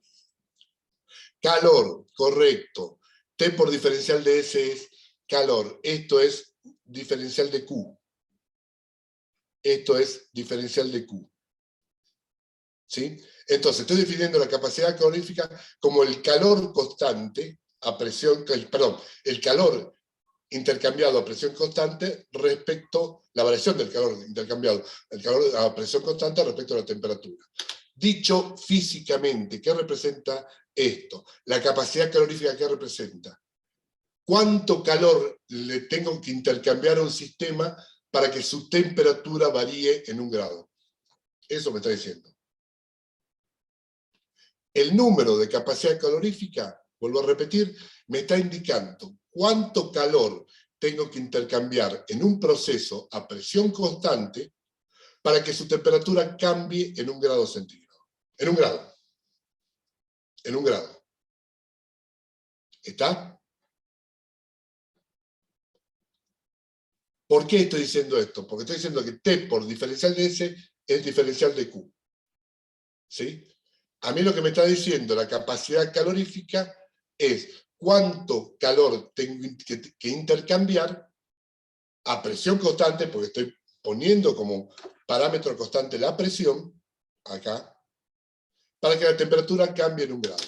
Calor, correcto. T por diferencial de S es calor. Esto es diferencial de Q. Esto es diferencial de Q. ¿Sí? Entonces, estoy definiendo la capacidad calorífica como el calor constante a presión, perdón, el calor intercambiado a presión constante respecto, la variación del calor intercambiado, el calor a presión constante respecto a la temperatura. Dicho físicamente, ¿qué representa esto? La capacidad calorífica, ¿qué representa? ¿Cuánto calor le tengo que intercambiar a un sistema para que su temperatura varíe en 1 grado? Eso me está diciendo. El número de capacidad calorífica, vuelvo a repetir, me está indicando cuánto calor tengo que intercambiar en un proceso a presión constante para que su temperatura cambie en 1 grado centígrado. En 1 grado. En 1 grado. ¿Está? ¿Por qué estoy diciendo esto? Porque estoy diciendo que T por diferencial de S es diferencial de Q. ¿Sí? A mí lo que me está diciendo la capacidad calorífica es cuánto calor tengo que intercambiar a presión constante, porque estoy poniendo como parámetro constante la presión, acá, para que la temperatura cambie en 1 grado.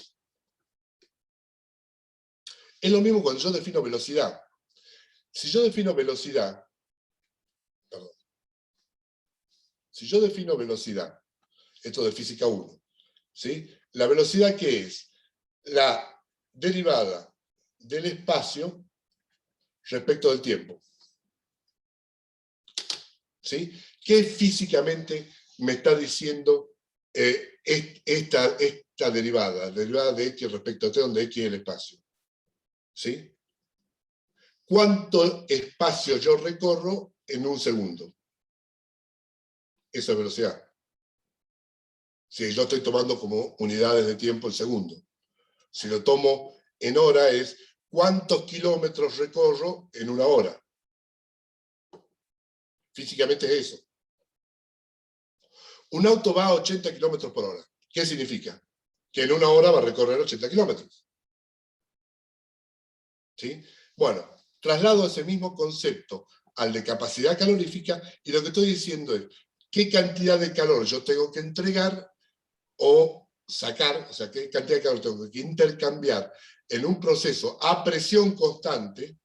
Es lo mismo cuando yo defino velocidad. Si yo defino velocidad, esto de física 1, ¿sí? La velocidad, ¿qué es? La derivada del espacio respecto del tiempo. ¿Sí? ¿Qué físicamente me está diciendo esta derivada? La derivada de x respecto a t, donde x es el espacio. ¿Sí? ¿Cuánto espacio yo recorro en 1 segundo? Eso es velocidad. Si yo estoy tomando como unidades de tiempo el segundo. Si lo tomo en hora es cuántos kilómetros recorro en 1 hora. Físicamente es eso. Un auto va a 80 kilómetros por hora. ¿Qué significa? Que en 1 hora va a recorrer 80 kilómetros. ¿Sí? Bueno, traslado ese mismo concepto al de capacidad calorífica y lo que estoy diciendo es qué cantidad de calor yo tengo que entregar o sacar, o sea, qué cantidad de calor tengo que intercambiar en un proceso a presión constante,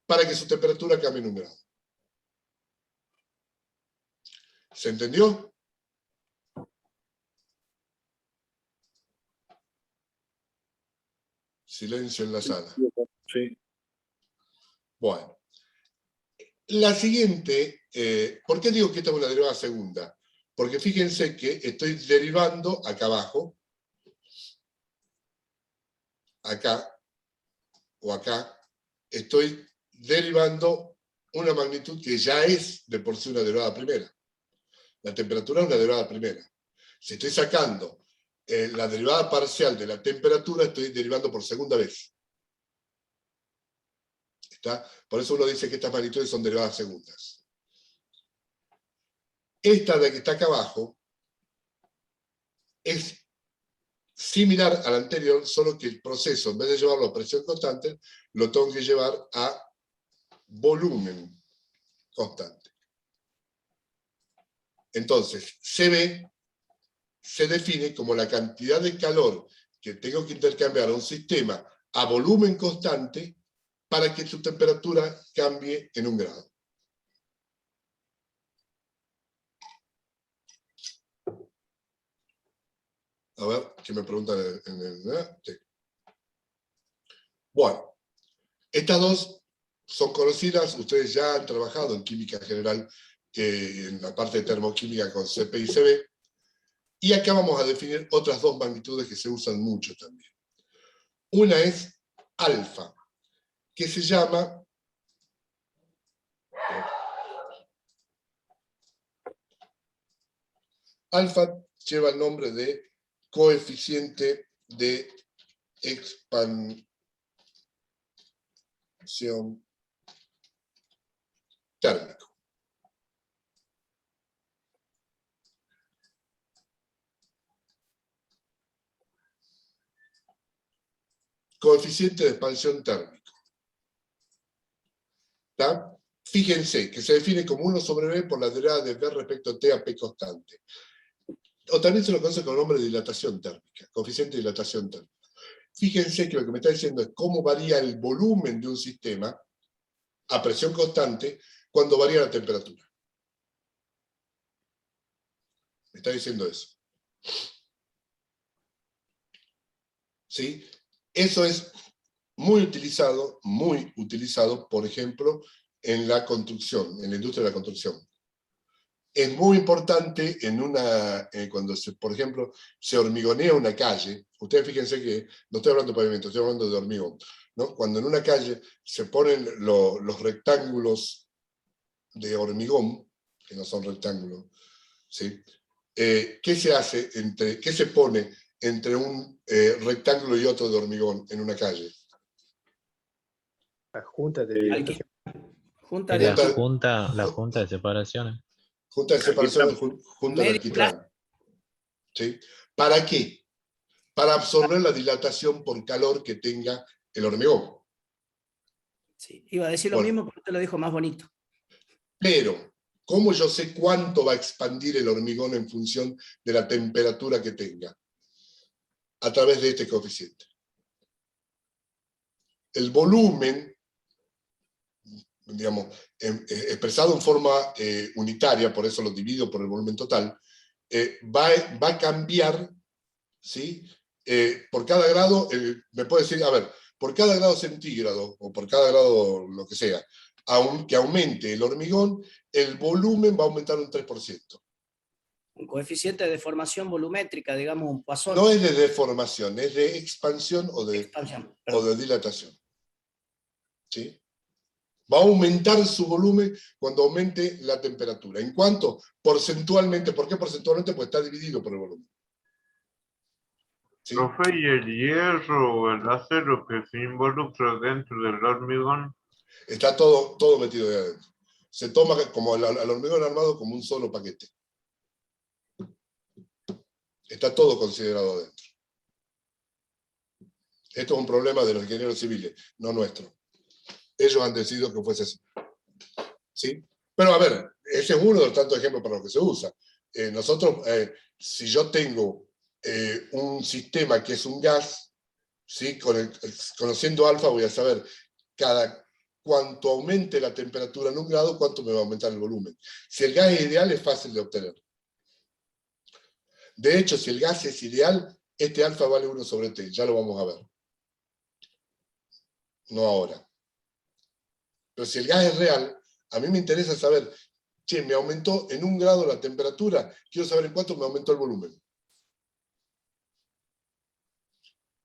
para que su temperatura cambie en 1 grado. ¿Se entendió? Silencio en la sala. Sí. Bueno. La siguiente, ¿por qué digo que esta es una derivada segunda? Porque fíjense que estoy derivando acá abajo, acá o acá, estoy derivando una magnitud que ya es de por sí una derivada primera. La temperatura es una derivada primera. Si estoy sacando la derivada parcial de la temperatura, estoy derivando por segunda vez. ¿Está? Por eso uno dice que estas magnitudes son derivadas segundas. Esta de que está acá abajo es similar al anterior, solo que el proceso, en vez de llevarlo a presión constante, lo tengo que llevar a volumen constante. Entonces, CB se define como la cantidad de calor que tengo que intercambiar a un sistema a volumen constante para que su temperatura cambie en 1 grado. A ver, ¿qué me preguntan en el... Sí. Bueno, estas dos son conocidas, ustedes ya han trabajado en química general, en la parte de termoquímica con CP y CB, y acá vamos a definir otras dos magnitudes que se usan mucho también. Una es alfa, que se llama alfa, lleva el nombre de coeficiente de expansión térmico. Coeficiente de expansión térmico. ¿Está? Fíjense que se define como 1 sobre B por la derivada de B respecto a T a P constante. O también se lo conoce con el nombre de dilatación térmica, coeficiente de dilatación térmica. Fíjense que lo que me está diciendo es cómo varía el volumen de un sistema a presión constante cuando varía la temperatura. Me está diciendo eso. ¿Sí? Eso es muy utilizado, por ejemplo, en la construcción, en la industria de la construcción. Es muy importante cuando, por ejemplo, se hormigonea una calle. Ustedes fíjense que no estoy hablando de pavimento, estoy hablando de hormigón, ¿no? Cuando en una calle se ponen los rectángulos de hormigón, que no son rectángulos, ¿sí? ¿Qué se hace qué se pone entre un rectángulo y otro de hormigón en una calle? La junta de Junta de La junta de separaciones. Junta de separación, junta de alquitrán. ¿Sí? ¿Para qué? Para absorber la dilatación por calor que tenga el hormigón. Sí, iba a decir lo mismo, pero usted lo dijo más bonito. Pero, ¿cómo yo sé cuánto va a expandir el hormigón en función de la temperatura que tenga? A través de este coeficiente. El volumen, digamos, expresado en forma unitaria, por eso lo divido por el volumen total, va a cambiar, ¿sí? Por cada grado, me puede decir, a ver, por cada grado centígrado, o por cada grado lo que sea, aunque aumente el hormigón, el volumen va a aumentar un 3%. Un coeficiente de deformación volumétrica, digamos, un Poisson. No es de deformación, es de expansión o de dilatación. ¿Sí? Va a aumentar su volumen cuando aumente la temperatura. ¿En cuánto? Porcentualmente. ¿Por qué porcentualmente? Pues está dividido por el volumen. ¿Sí? Profe, ¿y el hierro o el acero que se involucra dentro del hormigón? Está todo metido ahí adentro. Se toma como al hormigón armado como un solo paquete. Está todo considerado adentro. Esto es un problema de los ingenieros civiles, no nuestro. Ellos han decidido que fuese así. ¿Sí? Pero a ver, ese es uno de los tantos ejemplos para los que se usa. Nosotros, si yo tengo un sistema que es un gas, ¿sí? Conociendo alfa voy a saber cuanto aumente la temperatura en 1 grado, cuánto me va a aumentar el volumen. Si el gas es ideal, es fácil de obtener. De hecho, si el gas es ideal, este alfa vale 1 sobre T, ya lo vamos a ver. No ahora. Pero si el gas es real, a mí me interesa saber, che, me aumentó en 1 grado la temperatura, quiero saber en cuánto me aumentó el volumen.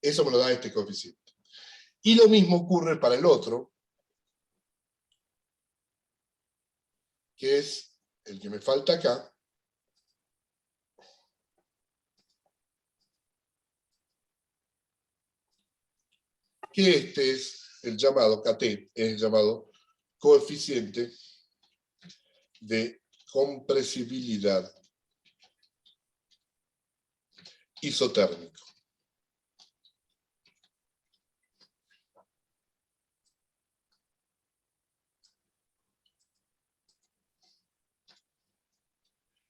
Eso me lo da este coeficiente. Y lo mismo ocurre para el otro, que es el que me falta acá, que este es el llamado, KT, es el llamado coeficiente de compresibilidad isotérmico.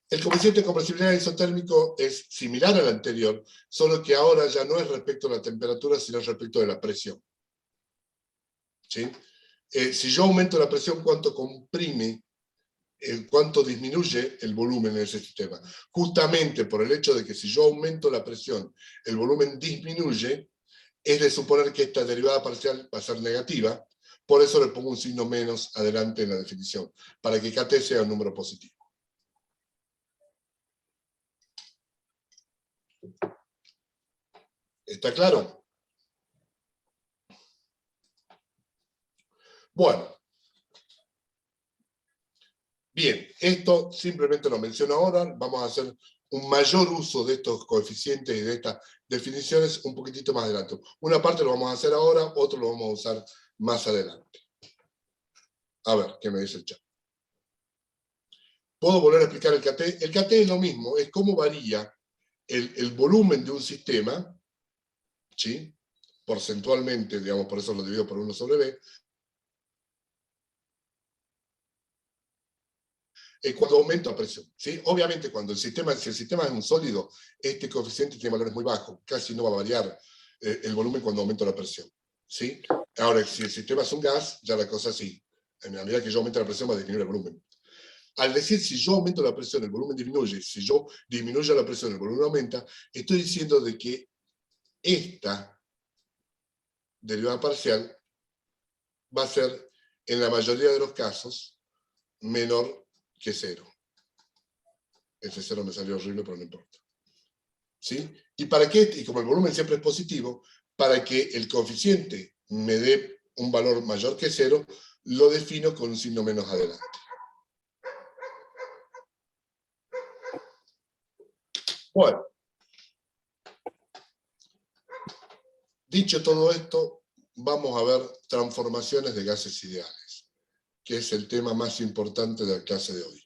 El coeficiente de compresibilidad isotérmico es similar al anterior, solo que ahora ya no es respecto a la temperatura, sino respecto de la presión. ¿Sí? Si yo aumento la presión, ¿cuánto comprime, cuánto disminuye el volumen en ese sistema? Justamente por el hecho de que si yo aumento la presión, el volumen disminuye, es de suponer que esta derivada parcial va a ser negativa, por eso le pongo un signo menos adelante en la definición, para que KT sea un número positivo. ¿Está claro? Bueno. Bien, esto simplemente lo menciono ahora, vamos a hacer un mayor uso de estos coeficientes y de estas definiciones un poquitito más adelante. Una parte lo vamos a hacer ahora, otro lo vamos a usar más adelante. A ver, ¿qué me dice el chat? ¿Puedo volver a explicar el KT? El KT es lo mismo, es cómo varía el volumen de un sistema, ¿sí? Porcentualmente, digamos, por eso lo divido por 1 sobre B, cuando aumenta la presión. ¿Sí? Obviamente, cuando si el sistema es un sólido, este coeficiente tiene valores muy bajos, casi no va a variar el volumen cuando aumento la presión. ¿Sí? Ahora, si el sistema es un gas, ya la cosa sí. En la medida que yo aumente la presión, va a disminuir el volumen. Al decir si yo aumento la presión, el volumen disminuye, si yo disminuyo la presión, el volumen aumenta, estoy diciendo de que esta derivada parcial va a ser, en la mayoría de los casos, menor que 0. Ese 0 me salió horrible, pero no importa. ¿Sí? ¿Y para qué? Y como el volumen siempre es positivo, para que el coeficiente me dé un valor mayor que 0, lo defino con un signo menos adelante. Bueno. Dicho todo esto, vamos a ver transformaciones de gases ideales, que es el tema más importante de la clase de hoy.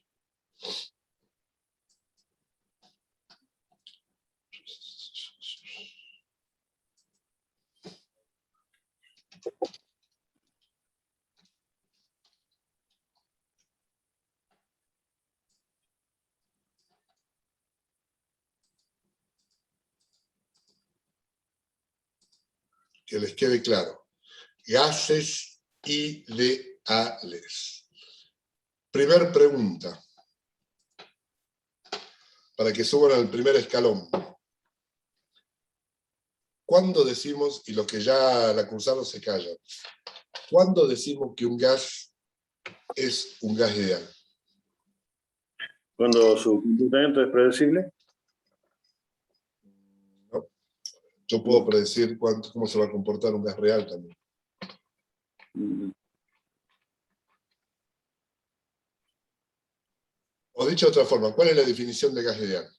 Que les quede claro. Gases ideales. Primer pregunta. Para que suban al primer escalón. ¿Cuándo decimos, y los que ya la cursaron se callan, cuándo decimos que un gas es un gas ideal? Cuando su comportamiento es predecible. ¿No? Yo puedo predecir cómo se va a comportar un gas real también. O dicho de otra forma, ¿cuál es la definición de gas ideal?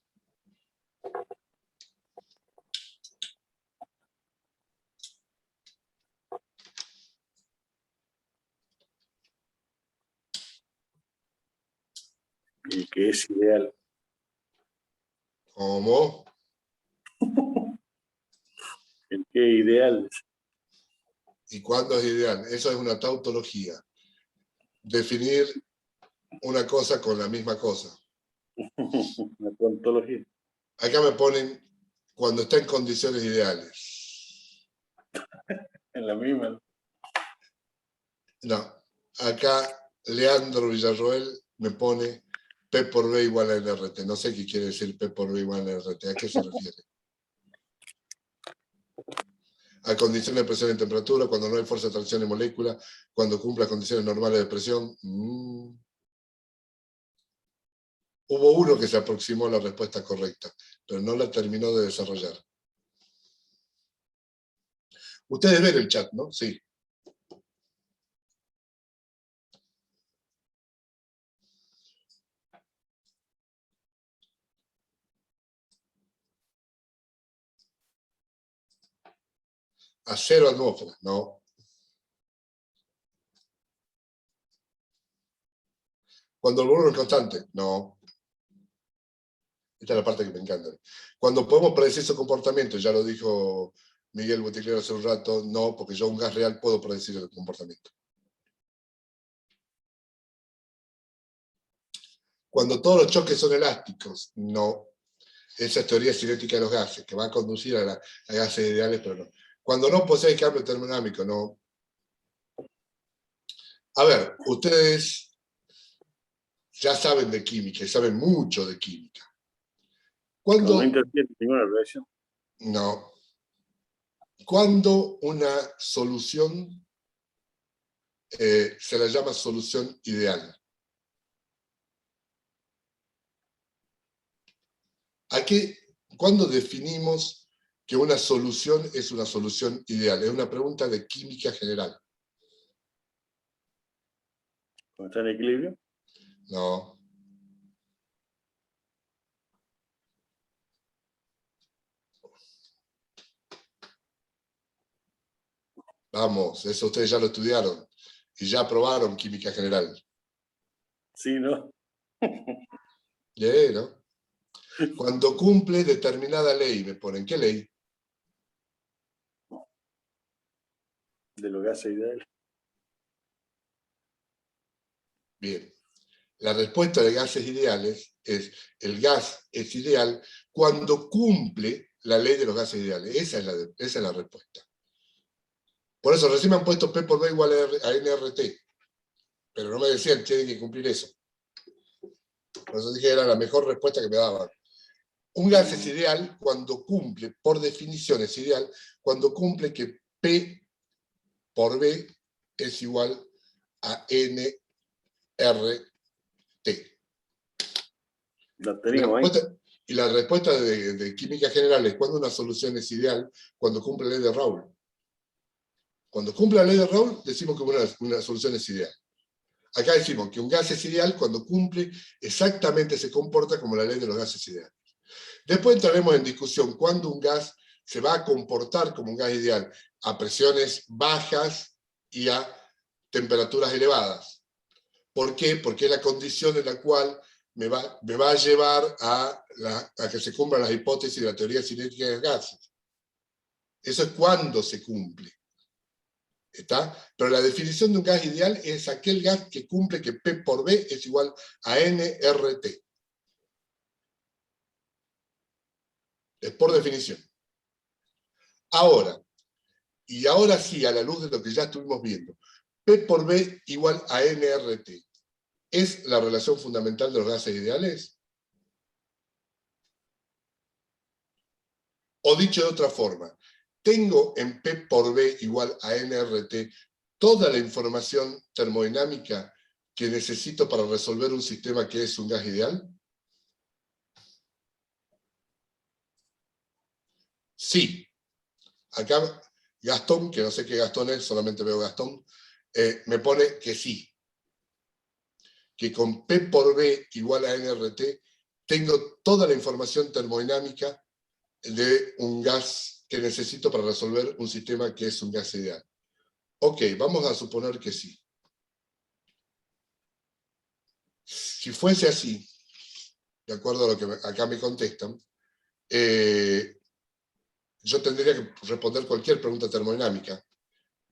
Y que es ideal. ¿Cómo? ¿El qué ideal? ¿Y cuándo es ideal? Eso es una tautología. Definir una cosa con la misma cosa. Una tautología. Acá me ponen cuando está en condiciones ideales. En la misma. No, acá Leandro Villarroel me pone P por B igual a NRT. No sé qué quiere decir P por B igual a NRT. ¿A qué se refiere? A condiciones de presión y temperatura, cuando no hay fuerza de tracción en molécula, cuando cumple las condiciones normales de presión. Hubo uno que se aproximó a la respuesta correcta, pero no la terminó de desarrollar. Ustedes ven el chat, ¿no? Sí. A 0 atmósferas, no. Cuando el volumen es constante, no. Esta es la parte que me encanta. Cuando podemos predecir su comportamiento, ya lo dijo Miguel Boticlero hace un rato, no, porque yo un gas real puedo predecir el comportamiento. Cuando todos los choques son elásticos, no. Esa es teoría cinética de los gases, que va a conducir a gases ideales, pero no. Cuando no posee cambio termodinámico, no. A ver, ustedes ya saben de química, y saben mucho de química. Cuando no ¿Cuándo? interfiere en ninguna reacción. No. ¿Cuándo una solución se la llama solución ideal? ¿Cuándo definimos que una solución es una solución ideal? Es una pregunta de química general. Cuando está en equilibrio. No. Vamos, eso ustedes ya lo estudiaron y ya aprobaron química general. Sí, ¿no? ¿no? Cuando cumple determinada ley, me ponen, ¿qué ley? De los gases ideales. Bien. La respuesta de gases ideales es: el gas es ideal cuando cumple la ley de los gases ideales. Esa es la respuesta. Por eso recién me han puesto P por B igual a nRT. Pero no me decían, tienen que cumplir eso. Por eso dije que era la mejor respuesta que me daban. Un gas es ideal cuando cumple, por definición es ideal, cuando cumple que P por B es igual a nRT. La teníamos ahí. Y la respuesta de química general es: cuando una solución es ideal, cuando cumple la ley de Raoult. Cuando cumple la ley de Raoult, decimos que una solución es ideal. Acá decimos que un gas es ideal cuando cumple, exactamente se comporta como la ley de los gases ideales. Después entraremos en discusión cuándo un gas se va a comportar como un gas ideal a presiones bajas y a temperaturas elevadas. ¿Por qué? Porque es la condición en la cual me va a llevar a que se cumplan las hipótesis de la teoría cinética de gases. Eso es cuando se cumple. ¿Está? Pero la definición de un gas ideal es aquel gas que cumple que P por B es igual a nRT. Es por definición. Ahora sí, a la luz de lo que ya estuvimos viendo, P por B igual a nRT. ¿Es la relación fundamental de los gases ideales? O dicho de otra forma, ¿tengo en P por B igual a nRT toda la información termodinámica que necesito para resolver un sistema que es un gas ideal? Sí. Acá Gastón, que no sé qué Gastón es, solamente veo Gastón, me pone que sí. Que con P por B igual a nRT tengo toda la información termodinámica de un gas que necesito para resolver un sistema que es un gas ideal. Ok, vamos a suponer que sí. Si fuese así, de acuerdo a lo que acá me contestan, yo tendría que responder cualquier pregunta termodinámica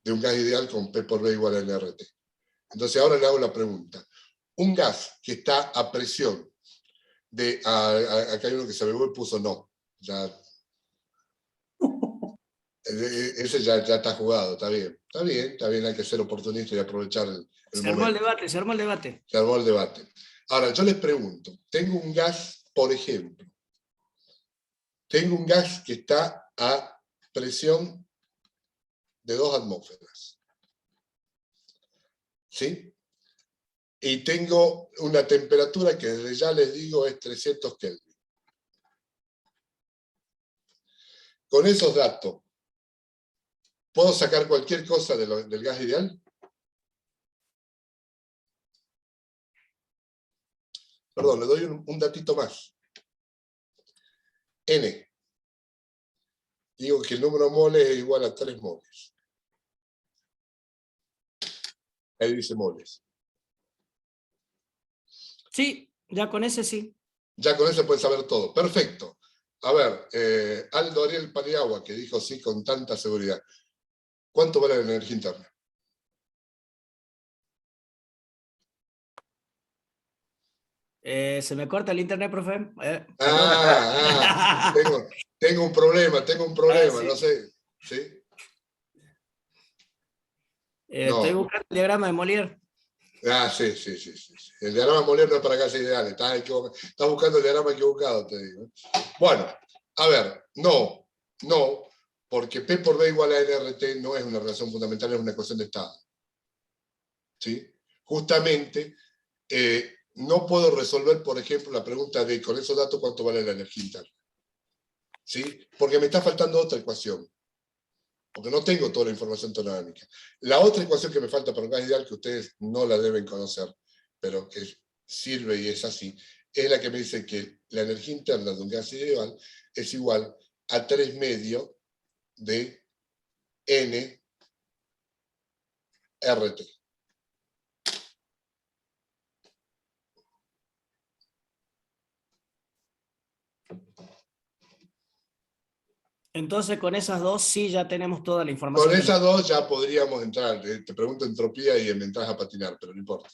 de un gas ideal con P por B igual a nRT. Entonces ahora le hago la pregunta. Un gas que está a presión de... acá hay uno que se avivó y puso no. Ese ya está jugado, está bien, hay que ser oportunista y aprovechar el Se armó el debate, se armó el debate. Se armó el debate. Ahora, yo les pregunto, tengo un gas, por ejemplo, tengo un gas que está a presión de 2 atmósferas. ¿Sí? Y tengo una temperatura que desde ya les digo es 300 Kelvin. Con esos datos, ¿puedo sacar cualquier cosa del gas ideal? Perdón, le doy un datito más. N. Digo que el número moles es igual a 3 moles. Ahí dice moles. Sí, ya con ese sí. Ya con eso puedes saber todo. Perfecto. A ver, Aldo Ariel Paniagua, que dijo sí con tanta seguridad. ¿Cuánto vale la energía interna? Se me corta el internet, profe. Perdón. Tengo un problema, Sí. no sé. ¿Sí? Estoy No. buscando el diagrama de Molière. Sí. El diagrama Molière no es para casas ideales. Estás buscando el diagrama equivocado, te digo. Bueno, a ver, no, porque P por B igual a NRT no es una relación fundamental, es una ecuación de estado. ¿Sí? Justamente, no puedo resolver, por ejemplo, la pregunta de, con esos datos, ¿cuánto vale la energía interna? ¿Sí? Porque me está faltando otra ecuación. Porque no tengo toda la información termodinámica. La otra ecuación que me falta para un gas ideal, que ustedes no la deben conocer, pero que sirve y es así, es la que me dice que la energía interna de un gas ideal es igual a 3 medio de NRT. Entonces, con esas dos sí ya tenemos toda la Con información. esas dos ya podríamos entrar. Te pregunto entropía y me entras a patinar, pero no importa.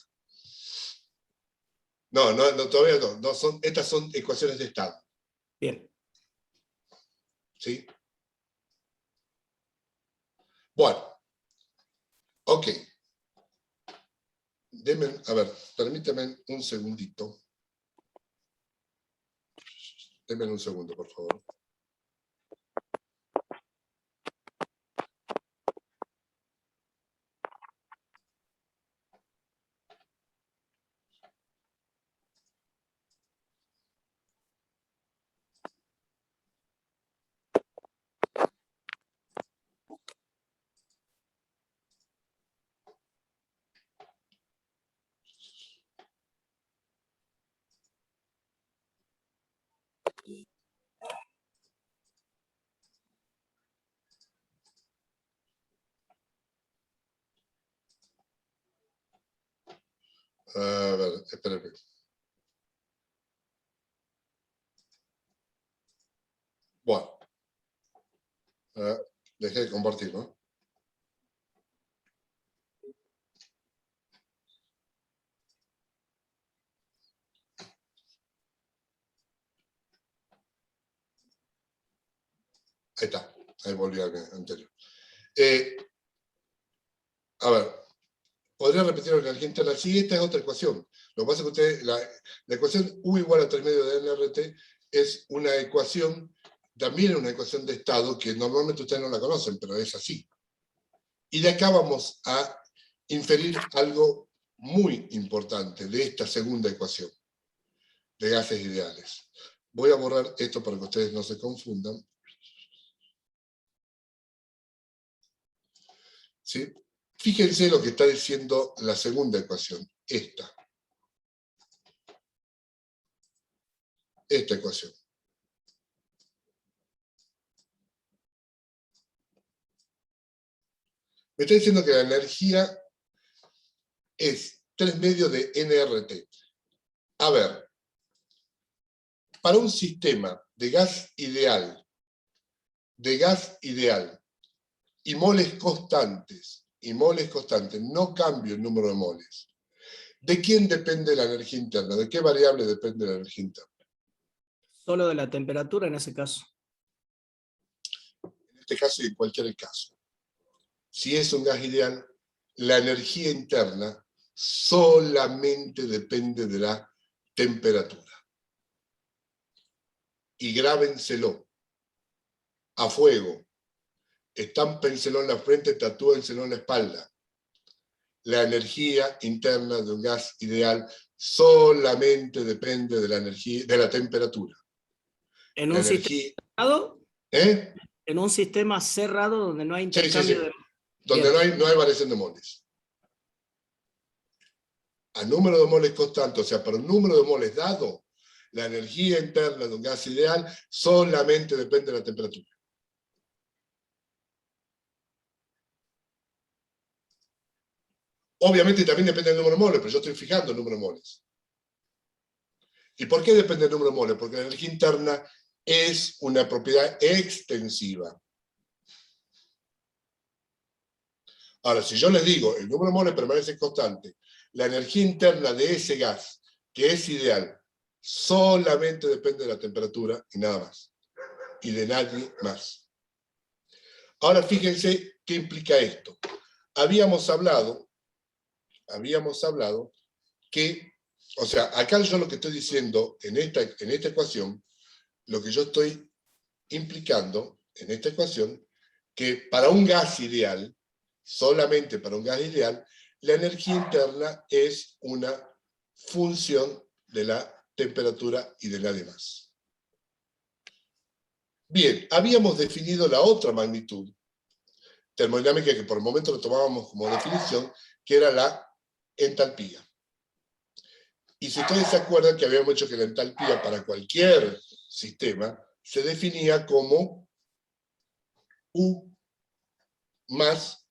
No, todavía no. Estas son ecuaciones de estado. Bien. ¿Sí? Bueno. Ok. A ver, permítame un segundito. Denme un segundo, por favor. A ver, espérame. Bueno. Dejé de compartir, ¿no? Ahí está. Ahí volví al anterior. A ver. ¿Podría repetir la energía interna? Sí, esta es otra ecuación. Lo que pasa es que la ecuación U igual a 3 medio de NRT es una ecuación, también es una ecuación de estado que normalmente ustedes no la conocen, pero es así. Y de acá vamos a inferir algo muy importante de esta segunda ecuación de gases ideales. Voy a borrar esto para que ustedes no se confundan. ¿Sí? Fíjense lo que está diciendo la segunda ecuación, esta ecuación. Me está diciendo que la energía es 3 medios de NRT. A ver, para un sistema de gas ideal, y moles constantes, no cambio el número de moles. ¿De quién depende la energía interna? ¿De qué variable depende la energía interna? Solo de la temperatura en ese caso. En este caso y en cualquier caso. Si es un gas ideal, la energía interna solamente depende de la temperatura. Y grábenselo. A fuego. Estámpenselo en la frente, tatúenselo en la espalda. La energía interna de un gas ideal solamente depende de la energía, de la temperatura. En La un sistema energía, cerrado, ¿eh? en un sistema cerrado donde no hay Sí. intercambio de... Donde Bien. no hay variación de moles. A número de moles constante, o sea, para un número de moles dado, la energía interna de un gas ideal solamente depende de la temperatura. Obviamente también depende del número de moles, pero yo estoy fijando el número de moles. ¿Y por qué depende del número de moles? Porque la energía interna es una propiedad extensiva. Ahora, si yo les digo, el número de moles permanece constante, la energía interna de ese gas, que es ideal, solamente depende de la temperatura y nada más. Y de nadie más. Ahora fíjense qué implica esto. Habíamos hablado que, o sea, acá yo lo que estoy diciendo en esta ecuación, lo que yo estoy implicando en esta ecuación, que para un gas ideal, solamente para un gas ideal, la energía interna es una función de la temperatura y de nadie más. Bien, habíamos definido la otra magnitud termodinámica que por el momento lo tomábamos como definición, que era la entalpía. Y si ustedes se acuerdan que habíamos dicho que la entalpía para cualquier sistema se definía como U más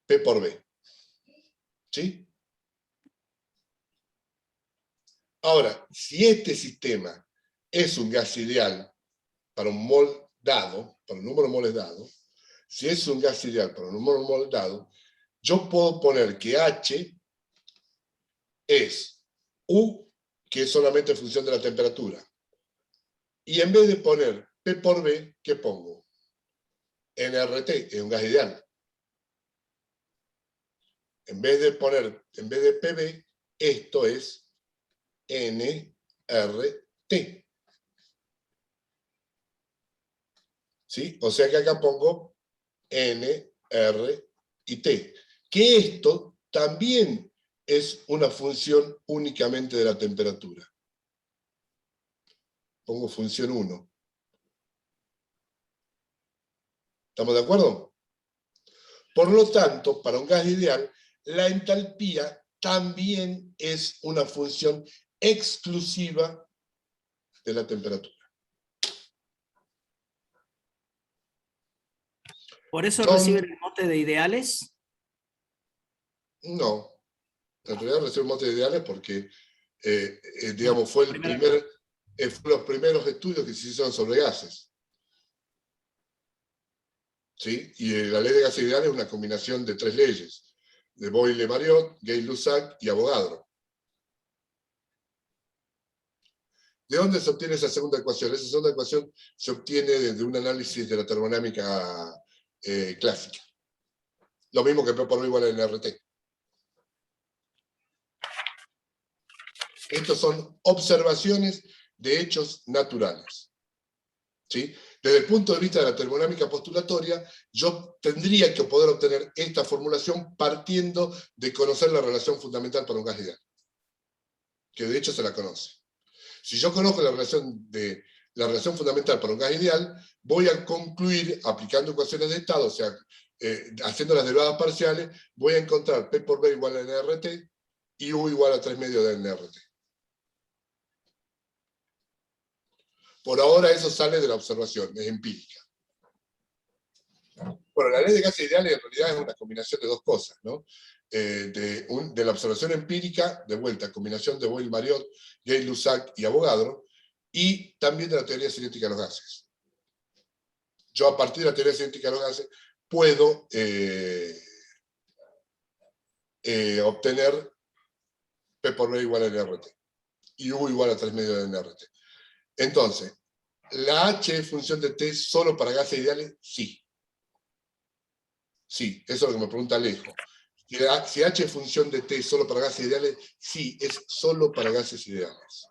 P por B. ¿Sí? Ahora, si este sistema es un gas ideal para un mol dado, para un número de moles dado, si es un gas ideal para un número de moles dado, yo puedo poner que H es U, que es solamente función de la temperatura. Y en vez de poner P por B, ¿qué pongo? nRT, es un gas ideal. En vez de PB, esto es nRT. ¿Sí? O sea que acá pongo N, R y T. Que esto también es una función únicamente de la temperatura. Pongo función 1. ¿Estamos de acuerdo? Por lo tanto, para un gas ideal, la entalpía también es una función exclusiva de la temperatura. ¿Por eso reciben el mote de ideales? No. En realidad reciben mote de ideales porque, digamos, fue los primeros estudios que se hicieron sobre gases. ¿Sí? Y la ley de gases ideales es una combinación de 3 leyes, de Boyle-Mariotte, Gay-Lussac y Avogadro. ¿De dónde se obtiene esa segunda ecuación? Esa segunda ecuación se obtiene desde un análisis de la termodinámica clásica. Lo mismo que P por B igual a nRT. Estos son observaciones de hechos naturales. ¿Sí? Desde el punto de vista de la termodinámica postulatoria, yo tendría que poder obtener esta formulación partiendo de conocer la relación fundamental para un gas ideal. Que de hecho se la conoce. Si yo conozco la relación fundamental para un gas ideal, voy a concluir, aplicando ecuaciones de estado, o sea, haciendo las derivadas parciales, voy a encontrar P por B igual a nRT y U igual a 3 medios de nRT. Por ahora eso sale de la observación, es empírica. Bueno, la ley de gases ideales en realidad es una combinación de dos cosas, ¿no? De la observación empírica, de vuelta, combinación de Boyle-Mariotte, Gay-Lussac y Avogadro, y también de la teoría cinética de los gases. Yo a partir de la teoría cinética de los gases puedo obtener P por B igual a nRT, y U igual a 3 medios de nRT. Entonces, ¿la H es función de T solo para gases ideales? Sí. Sí, eso es lo que me pregunta Alejo. Si H es función de T solo para gases ideales, sí, es solo para gases ideales.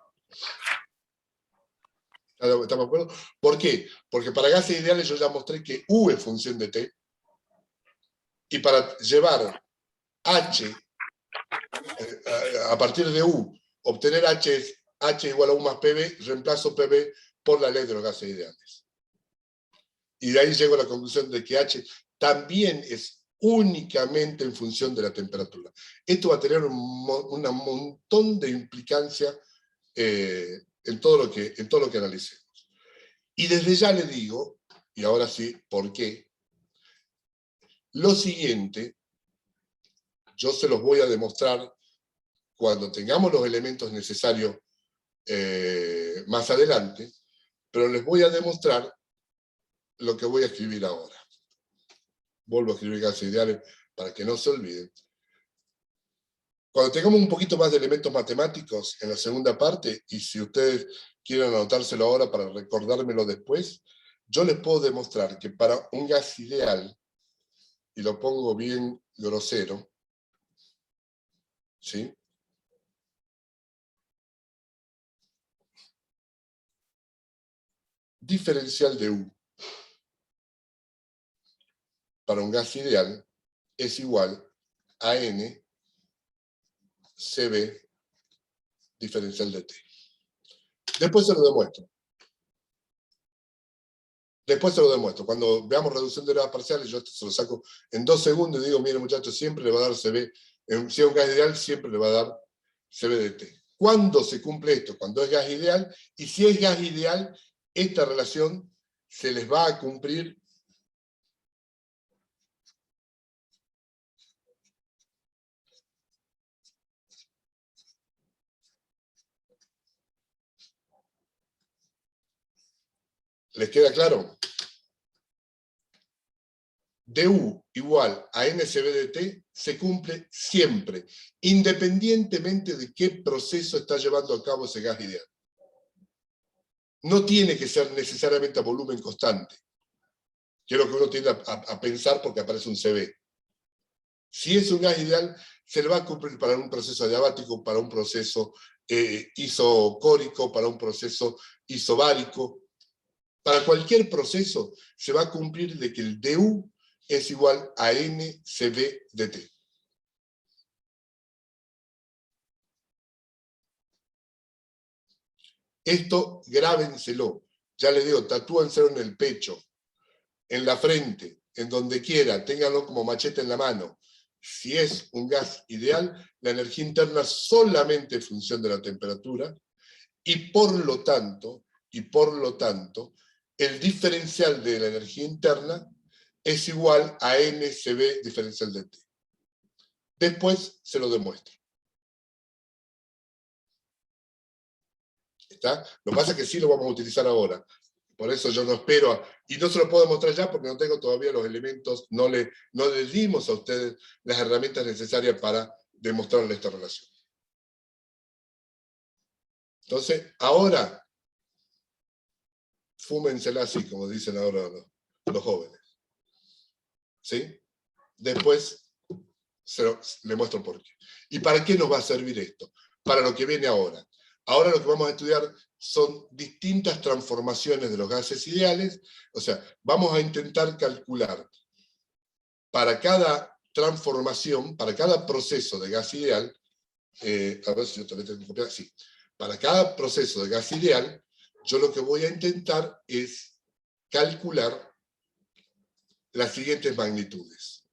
¿Estamos de acuerdo? ¿Por qué? Porque para gases ideales yo ya mostré que U es función de T, y para llevar H a partir de U, obtener H es H igual a U más PB, reemplazo PB por la ley de los gases ideales. Y de ahí llego a la conclusión de que H también es únicamente en función de la temperatura. Esto va a tener un montón de implicancia en todo lo que analicemos. Y desde ya le digo, y ahora sí, ¿por qué? Lo siguiente, yo se los voy a demostrar cuando tengamos los elementos necesarios más adelante, pero les voy a demostrar lo que voy a escribir ahora. Vuelvo a escribir gases ideales para que no se olviden. Cuando tengamos un poquito más de elementos matemáticos en la segunda parte, y si ustedes quieren anotárselo ahora para recordármelo después, yo les puedo demostrar que para un gas ideal, y lo pongo bien grosero, ¿sí? Diferencial de U para un gas ideal es igual a N CB diferencial de T. Después se lo demuestro. Cuando veamos reducción de derivadas parciales, yo esto se lo saco en 2 segundos y digo, miren muchachos, siempre le va a dar CB, si es un gas ideal, siempre le va a dar CB de T. ¿Cuándo se cumple esto? Cuando es gas ideal, y si es gas ideal, esta relación se les va a cumplir ¿Les queda claro? Du igual a NCB de T se cumple siempre, independientemente de qué proceso está llevando a cabo ese gas ideal. No tiene que ser necesariamente a volumen constante, que es lo que uno tiende a pensar porque aparece un CB. Si es un gas ideal, se le va a cumplir para un proceso adiabático, para un proceso isocórico, para un proceso isobárico. Para cualquier proceso se va a cumplir de que el DU es igual a NCB de T. Esto grábenselo. Ya les digo, tatúenselo en el pecho, en la frente, en donde quiera, ténganlo como machete en la mano. Si es un gas ideal, la energía interna solamente es función de la temperatura, y por lo tanto, el diferencial de la energía interna es igual a NCB diferencial de T. Después se lo demuestro. ¿Está? Lo que pasa es que sí lo vamos a utilizar ahora. Por eso yo no espero, y no se lo puedo mostrar ya porque no tengo todavía los elementos, no les dimos a ustedes las herramientas necesarias para demostrarles esta relación. Entonces, ahora, fúmensela así, como dicen ahora los jóvenes. ¿Sí? Después le muestro por qué. ¿Y para qué nos va a servir esto? Para lo que viene ahora. Ahora lo que vamos a estudiar son distintas transformaciones de los gases ideales. O sea, vamos a intentar calcular para cada transformación, para cada proceso de gas ideal, a ver si yo también tengo que copiar, sí. Para cada proceso de gas ideal, yo lo que voy a intentar es calcular las siguientes magnitudes.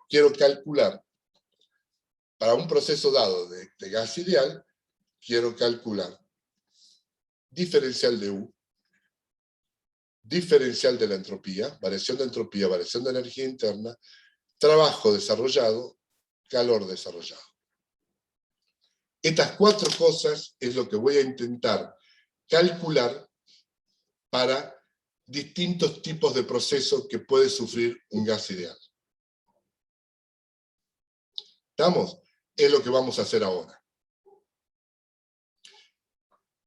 Quiero calcular, para un proceso dado de gas ideal, quiero calcular diferencial de U, diferencial de la entropía, variación de entropía, variación de energía interna, trabajo desarrollado, calor desarrollado. Estas 4 cosas es lo que voy a intentar calcular para distintos tipos de procesos que puede sufrir un gas ideal. ¿Estamos? Es lo que vamos a hacer ahora.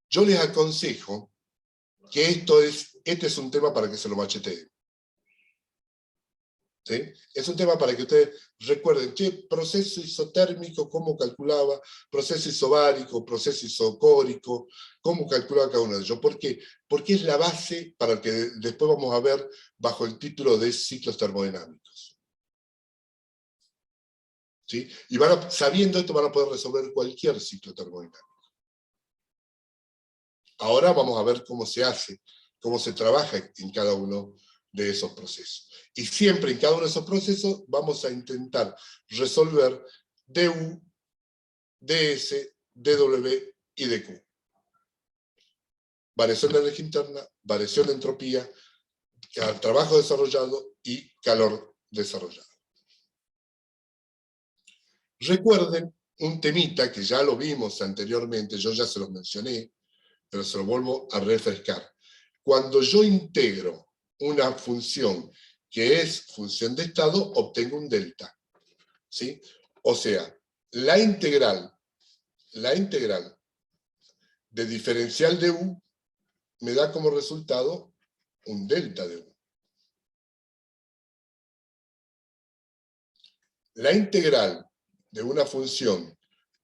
Yo les aconsejo que este es un tema para que se lo macheteen. ¿Sí? Es un tema para que ustedes recuerden qué proceso isotérmico, cómo calculaba, proceso isobárico, proceso isocórico, cómo calculaba cada uno de ellos. ¿Por qué? Porque es la base para que después vamos a ver bajo el título de ciclos termodinámicos. ¿Sí? Y sabiendo esto van a poder resolver cualquier ciclo termodinámico. Ahora vamos a ver cómo se hace, cómo se trabaja en cada uno de esos procesos. Y siempre en cada uno de esos procesos vamos a intentar resolver du, ds, dw y dq. Variación de energía interna, variación de entropía, trabajo desarrollado y calor desarrollado. Recuerden un temita que ya lo vimos anteriormente, yo ya se los mencioné, pero se lo vuelvo a refrescar. Cuando yo integro una función que es función de estado, obtengo un delta. ¿Sí? O sea, la integral de diferencial de u me da como resultado un delta de u. La integral de una función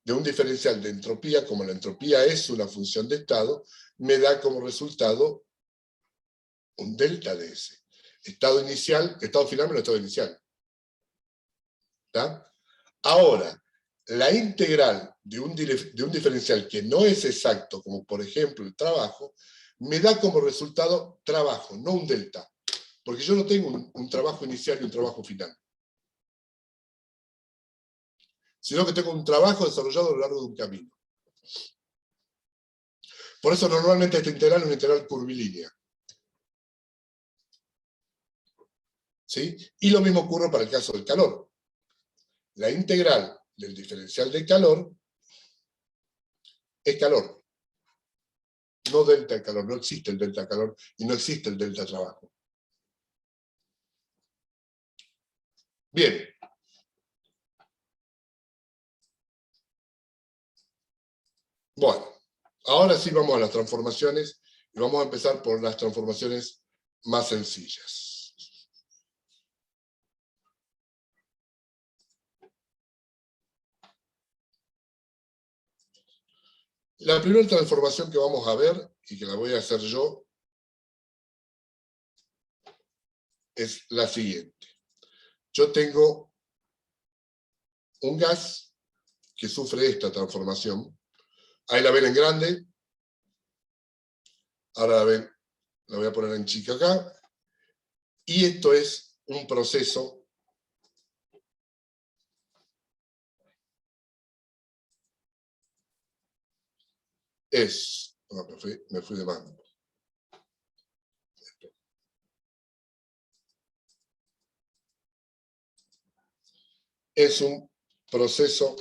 de un diferencial de entropía, como la entropía es una función de estado, me da como resultado un delta de S. Estado inicial, estado final menos estado inicial. ¿Está? Ahora, la integral de un diferencial que no es exacto, como por ejemplo el trabajo, me da como resultado trabajo, no un delta. Porque yo no tengo un trabajo inicial y un trabajo final. Sino que tengo un trabajo desarrollado a lo largo de un camino. Por eso normalmente esta integral es una integral curvilínea. ¿Sí? Y lo mismo ocurre para el caso del calor. La integral del diferencial de calor es calor. No delta de calor, no existe el delta calor y no existe el delta trabajo. Bien. Bueno, ahora sí vamos a las transformaciones y vamos a empezar por las transformaciones más sencillas. La primera transformación que vamos a ver, y que la voy a hacer yo, es la siguiente. Yo tengo un gas que sufre esta transformación. Ahí la ven en grande. Ahora la ven, la voy a poner en chica acá. Y esto es un proceso me fui de mano. Es un proceso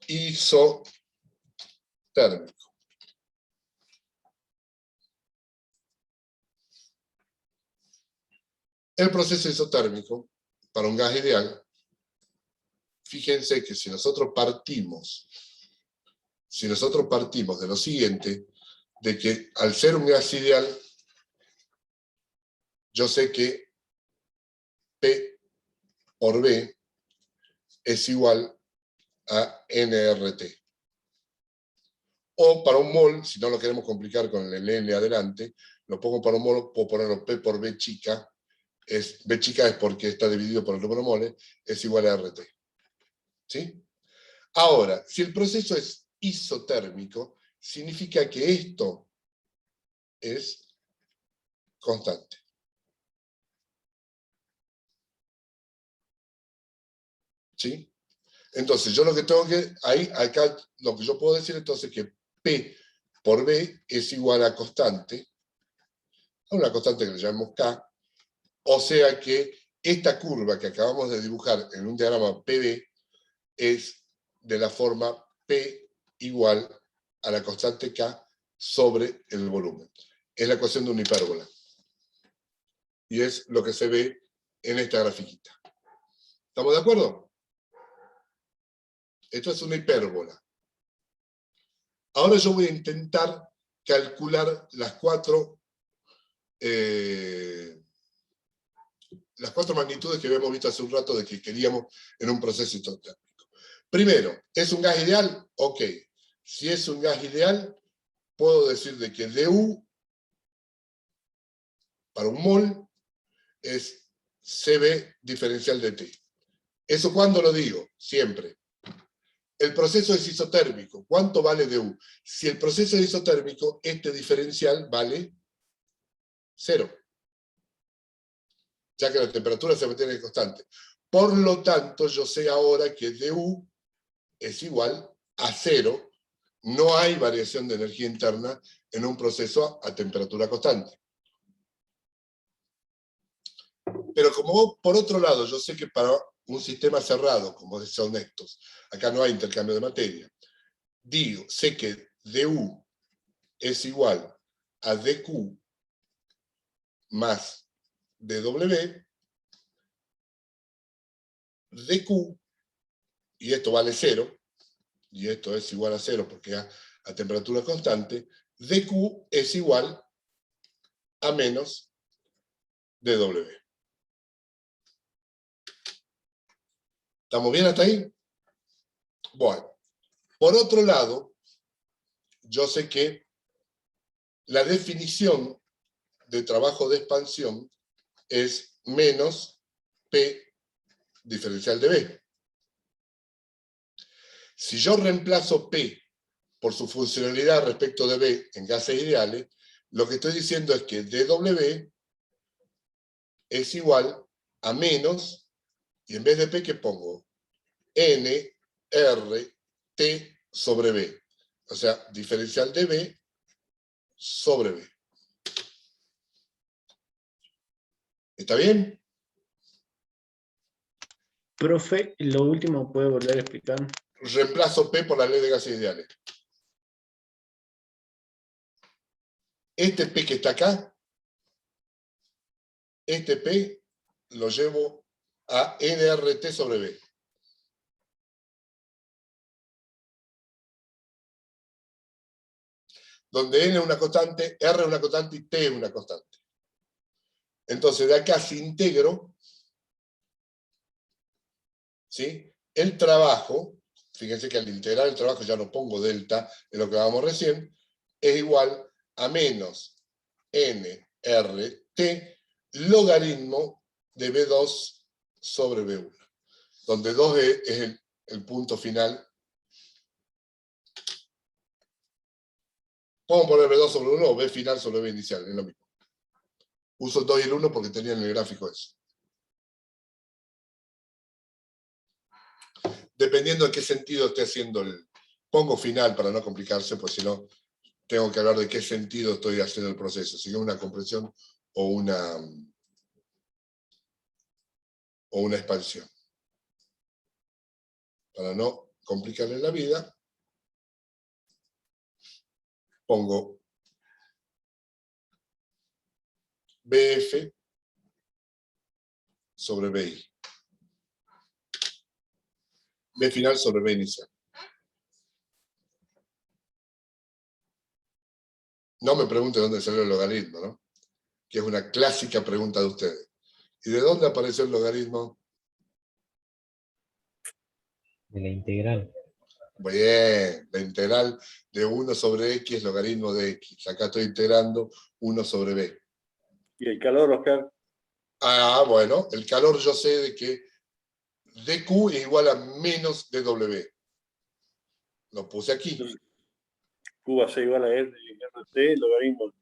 isotérmico. El proceso isotérmico, para un gas ideal, fíjense que si nosotros partimos de lo siguiente, de que al ser un gas ideal, yo sé que P por B es igual a nRT. O para un mol, si no lo queremos complicar con el N adelante, lo pongo para un mol, puedo ponerlo P por B chica. B chica es porque está dividido por el número de moles, es igual a RT. ¿Sí? Ahora, si el proceso es isotérmico, significa que esto es constante. ¿Sí? Entonces, yo lo que tengo que, acá lo que yo puedo decir entonces es que P por B es igual a constante, a una constante que le llamamos K, o sea que esta curva que acabamos de dibujar en un diagrama PB es de la forma P igual a la constante K sobre el volumen. Es la ecuación de una hipérbola. Y es lo que se ve en esta grafiquita. ¿Estamos de acuerdo? Esto es una hipérbola. Ahora yo voy a intentar calcular las cuatro magnitudes que habíamos visto hace un rato de que queríamos en un proceso isotérmico. Primero, ¿es un gas ideal? Ok. Si es un gas ideal, puedo decir de que du para un mol es Cb diferencial de T. ¿Eso cuándo lo digo? Siempre. El proceso es isotérmico. ¿Cuánto vale du? Si el proceso es isotérmico, este diferencial vale 0. Ya que la temperatura se mantiene constante. Por lo tanto, yo sé ahora que du es igual a 0. No hay variación de energía interna en un proceso a temperatura constante. Pero como por otro lado, yo sé que para un sistema cerrado, como son estos, acá no hay intercambio de materia, digo, sé que du es igual a dq más dw, dq, y esto vale 0, y esto es igual a 0 porque a temperatura constante, dq es igual a menos dw. ¿Estamos bien hasta ahí? Bueno, por otro lado, yo sé que la definición de trabajo de expansión es menos P diferencial de B. Si yo reemplazo P por su funcionalidad respecto de B en gases ideales, lo que estoy diciendo es que dW es igual a menos, y en vez de P, ¿qué pongo? N, R, T sobre B. O sea, diferencial de B sobre B. ¿Está bien? Profe, lo último puede volver a explicar. Reemplazo P por la ley de gases ideales. Este P que está acá, este P lo llevo a NRT sobre B. Donde N es una constante, R es una constante y T es una constante. Entonces, de acá si integro, ¿sí? El trabajo, fíjense que al integrar el trabajo ya no pongo delta, en lo que vamos recién, es igual a menos NRT logaritmo de B2 sobre B1, donde 2 es el punto final. Podemos poner B2 sobre 1 o B final sobre B inicial, es lo mismo. Uso el 2 y el 1 porque tenía en el gráfico eso. Dependiendo de qué sentido esté haciendo el... Pongo final para no complicarse, pues si no, tengo que hablar de qué sentido estoy haciendo el proceso, si es una compresión o una expansión. Para no complicarle la vida, pongo BF sobre BI. B final sobre B inicial. No me pregunten dónde salió el logaritmo, ¿no? Que es una clásica pregunta de ustedes. ¿Y de dónde apareció el logaritmo? De la integral. Bien, la integral de 1 sobre x es logaritmo de x. Acá estoy integrando 1 sobre b. ¿Y el calor, Oscar? Ah, bueno, el calor yo sé de que dq es igual a menos dw. Lo puse aquí. Q va a ser igual a R y RT, logaritmo.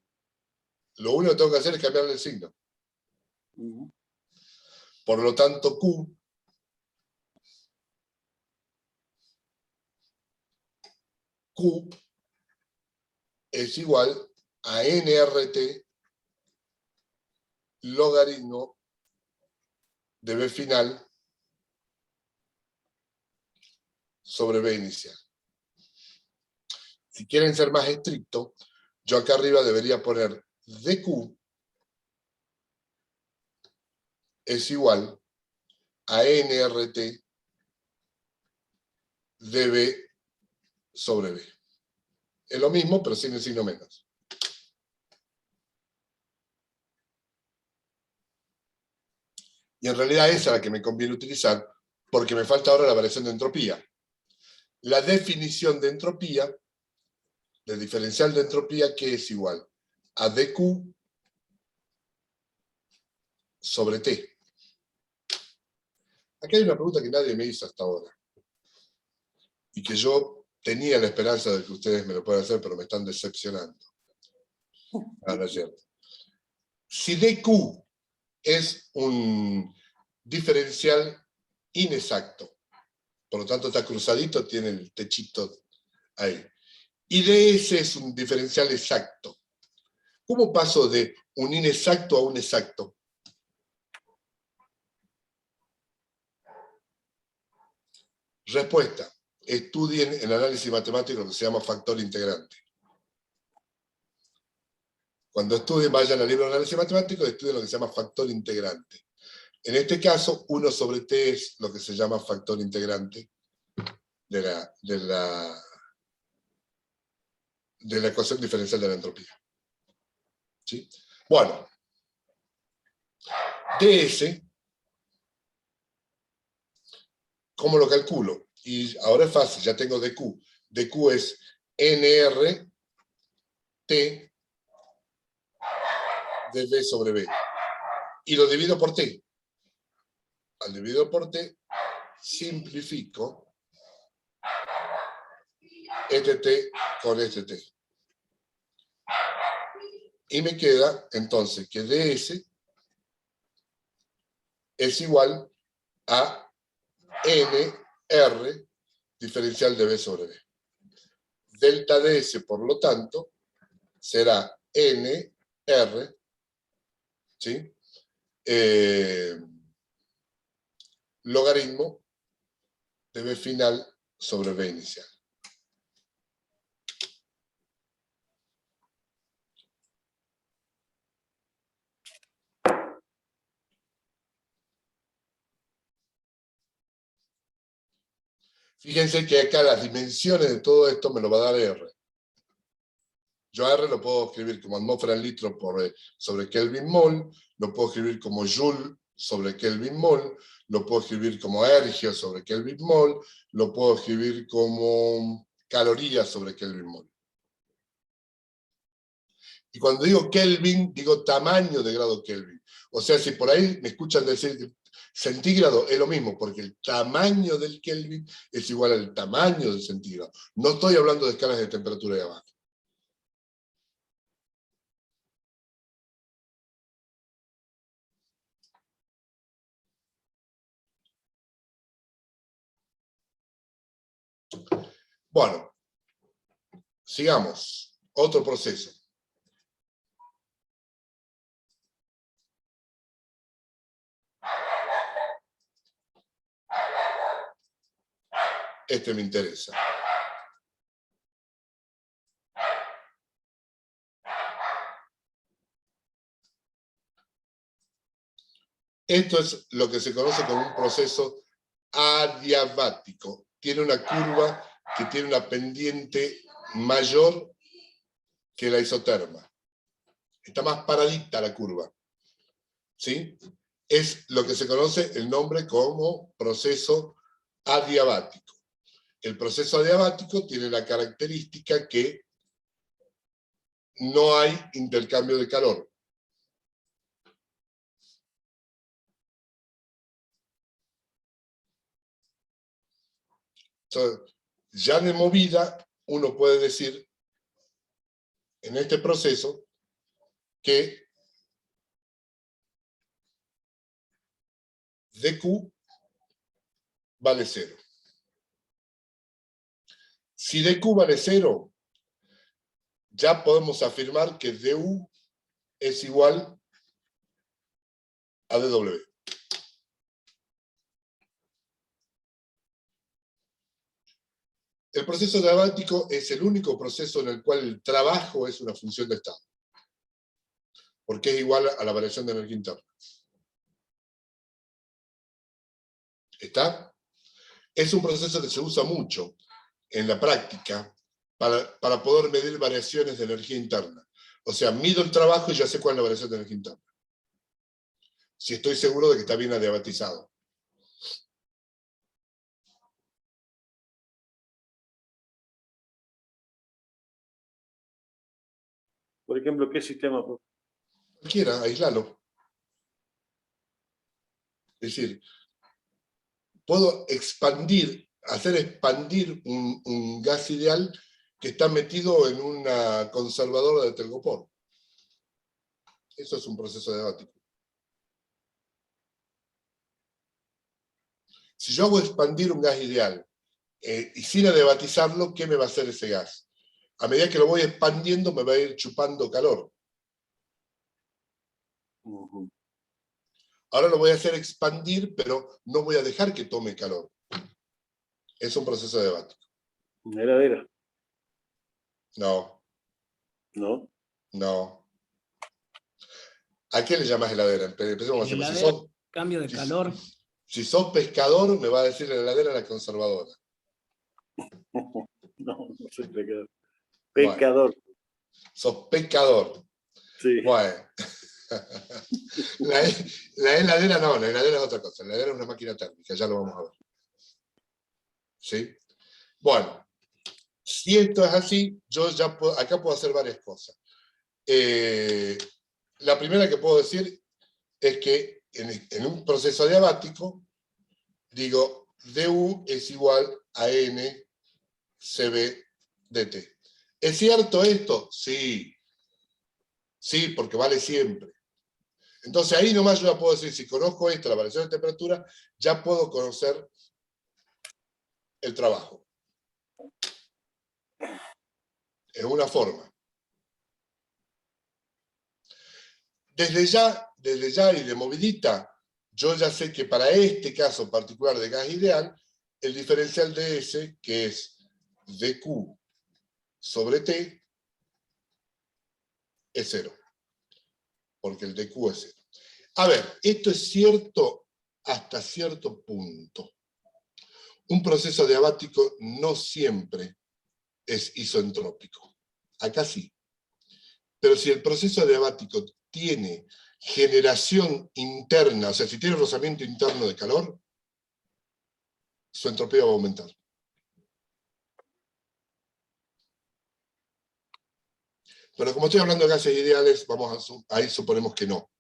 Lo único que tengo que hacer es cambiarle el signo. Por lo tanto, Q es igual a nRT logaritmo de B final sobre B inicial. Si quieren ser más estricto, yo acá arriba debería poner dq es igual a nRT de B sobre B. Es lo mismo, pero sin el signo menos. Y en realidad esa es la que me conviene utilizar, porque me falta ahora la variación de entropía. La definición de entropía, del diferencial de entropía, que es igual a dq sobre T. Aquí hay una pregunta que nadie me hizo hasta ahora, y que yo tenía la esperanza de que ustedes me lo puedan hacer, pero me están decepcionando. No es cierto. Si dq es un diferencial inexacto, por lo tanto está cruzadito, tiene el techito ahí, y ds es un diferencial exacto, ¿cómo paso de un inexacto a un exacto? Respuesta. Estudien en análisis matemático lo que se llama factor integrante. Cuando estudien, vayan al libro de análisis matemático y estudien lo que se llama factor integrante. En este caso, 1 sobre t es lo que se llama factor integrante de la ecuación diferencial de la entropía. ¿Sí? Bueno, ds, ¿cómo lo calculo? Y ahora es fácil, ya tengo dq. dq es nr t de b sobre b. Y lo divido por t. Al dividir por t, simplifico este t con este t. Y me queda, entonces, que ds es igual a nr diferencial de b sobre b. Delta ds, por lo tanto, será nr, ¿sí? Logaritmo de b final sobre b inicial. Fíjense que acá las dimensiones de todo esto me lo va a dar R. Yo a R lo puedo escribir como atmósfera en litro sobre Kelvin mol, lo puedo escribir como Joule sobre Kelvin mol, lo puedo escribir como ergio sobre Kelvin mol, lo puedo escribir como calorías sobre Kelvin mol. Y cuando digo Kelvin, digo tamaño de grado Kelvin. O sea, si por ahí me escuchan decir que centígrado, es lo mismo, porque el tamaño del Kelvin es igual al tamaño del centígrado. No estoy hablando de escalas de temperatura de abajo. Bueno, sigamos. Otro proceso. Este me interesa. Esto es lo que se conoce como un proceso adiabático. Tiene una curva que tiene una pendiente mayor que la isoterma. Está más paradita la curva. ¿Sí? Es lo que se conoce el nombre como proceso adiabático. El proceso adiabático tiene la característica que no hay intercambio de calor. Entonces, ya de movida, uno puede decir, en este proceso, que dq vale 0. Si dq vale 0, ya podemos afirmar que du es igual a dw. El proceso adiabático es el único proceso en el cual el trabajo es una función de estado, porque es igual a la variación de energía interna. ¿Está? Es un proceso que se usa mucho en la práctica para poder medir variaciones de energía interna. O sea, mido el trabajo y ya sé cuál es la variación de energía interna. Si estoy seguro de que está bien adiabatizado. Por ejemplo, ¿qué sistema? Cualquiera, aislalo. Es decir, puedo hacer expandir un gas ideal que está metido en una conservadora de telgopor. Eso es un proceso adiabático. Si yo hago expandir un gas ideal y sin adiabatizarlo, ¿qué me va a hacer ese gas? A medida que lo voy expandiendo, me va a ir chupando calor. Ahora lo voy a hacer expandir, pero no voy a dejar que tome calor. es un proceso adiabático. Una heladera, No, ¿no? no. ¿A qué le llamas heladera? Empecemos así. Heladera, cambio de calor. Si sos pescador, me va a decir la heladera la conservadora. No, no soy pescador. Bueno. Pescador, Sos pescador. sí. Bueno. La heladera no, la heladera es otra cosa. La heladera es una máquina térmica, ya lo vamos a ver. ¿Sí? Bueno, si esto es así, yo ya puedo, acá puedo hacer varias cosas. La primera que puedo decir es que en un proceso adiabático, digo, du es igual a n Cb dt. ¿Es cierto esto? Sí. Sí, porque vale siempre. Entonces ahí nomás yo ya puedo decir, si conozco esto, la variación de temperatura, ya puedo conocer el trabajo. Es una forma. Desde ya y de movidita, yo ya sé que para este caso particular de gas ideal, el diferencial de S, que es dQ sobre T, es 0. Porque el dQ es 0. A ver, esto es cierto hasta cierto punto. Un proceso adiabático no siempre es isentrópico. Acá sí. Pero si el proceso adiabático tiene generación interna, o sea, si tiene rozamiento interno de calor, su entropía va a aumentar. Pero como estoy hablando de gases ideales, ahí suponemos que no.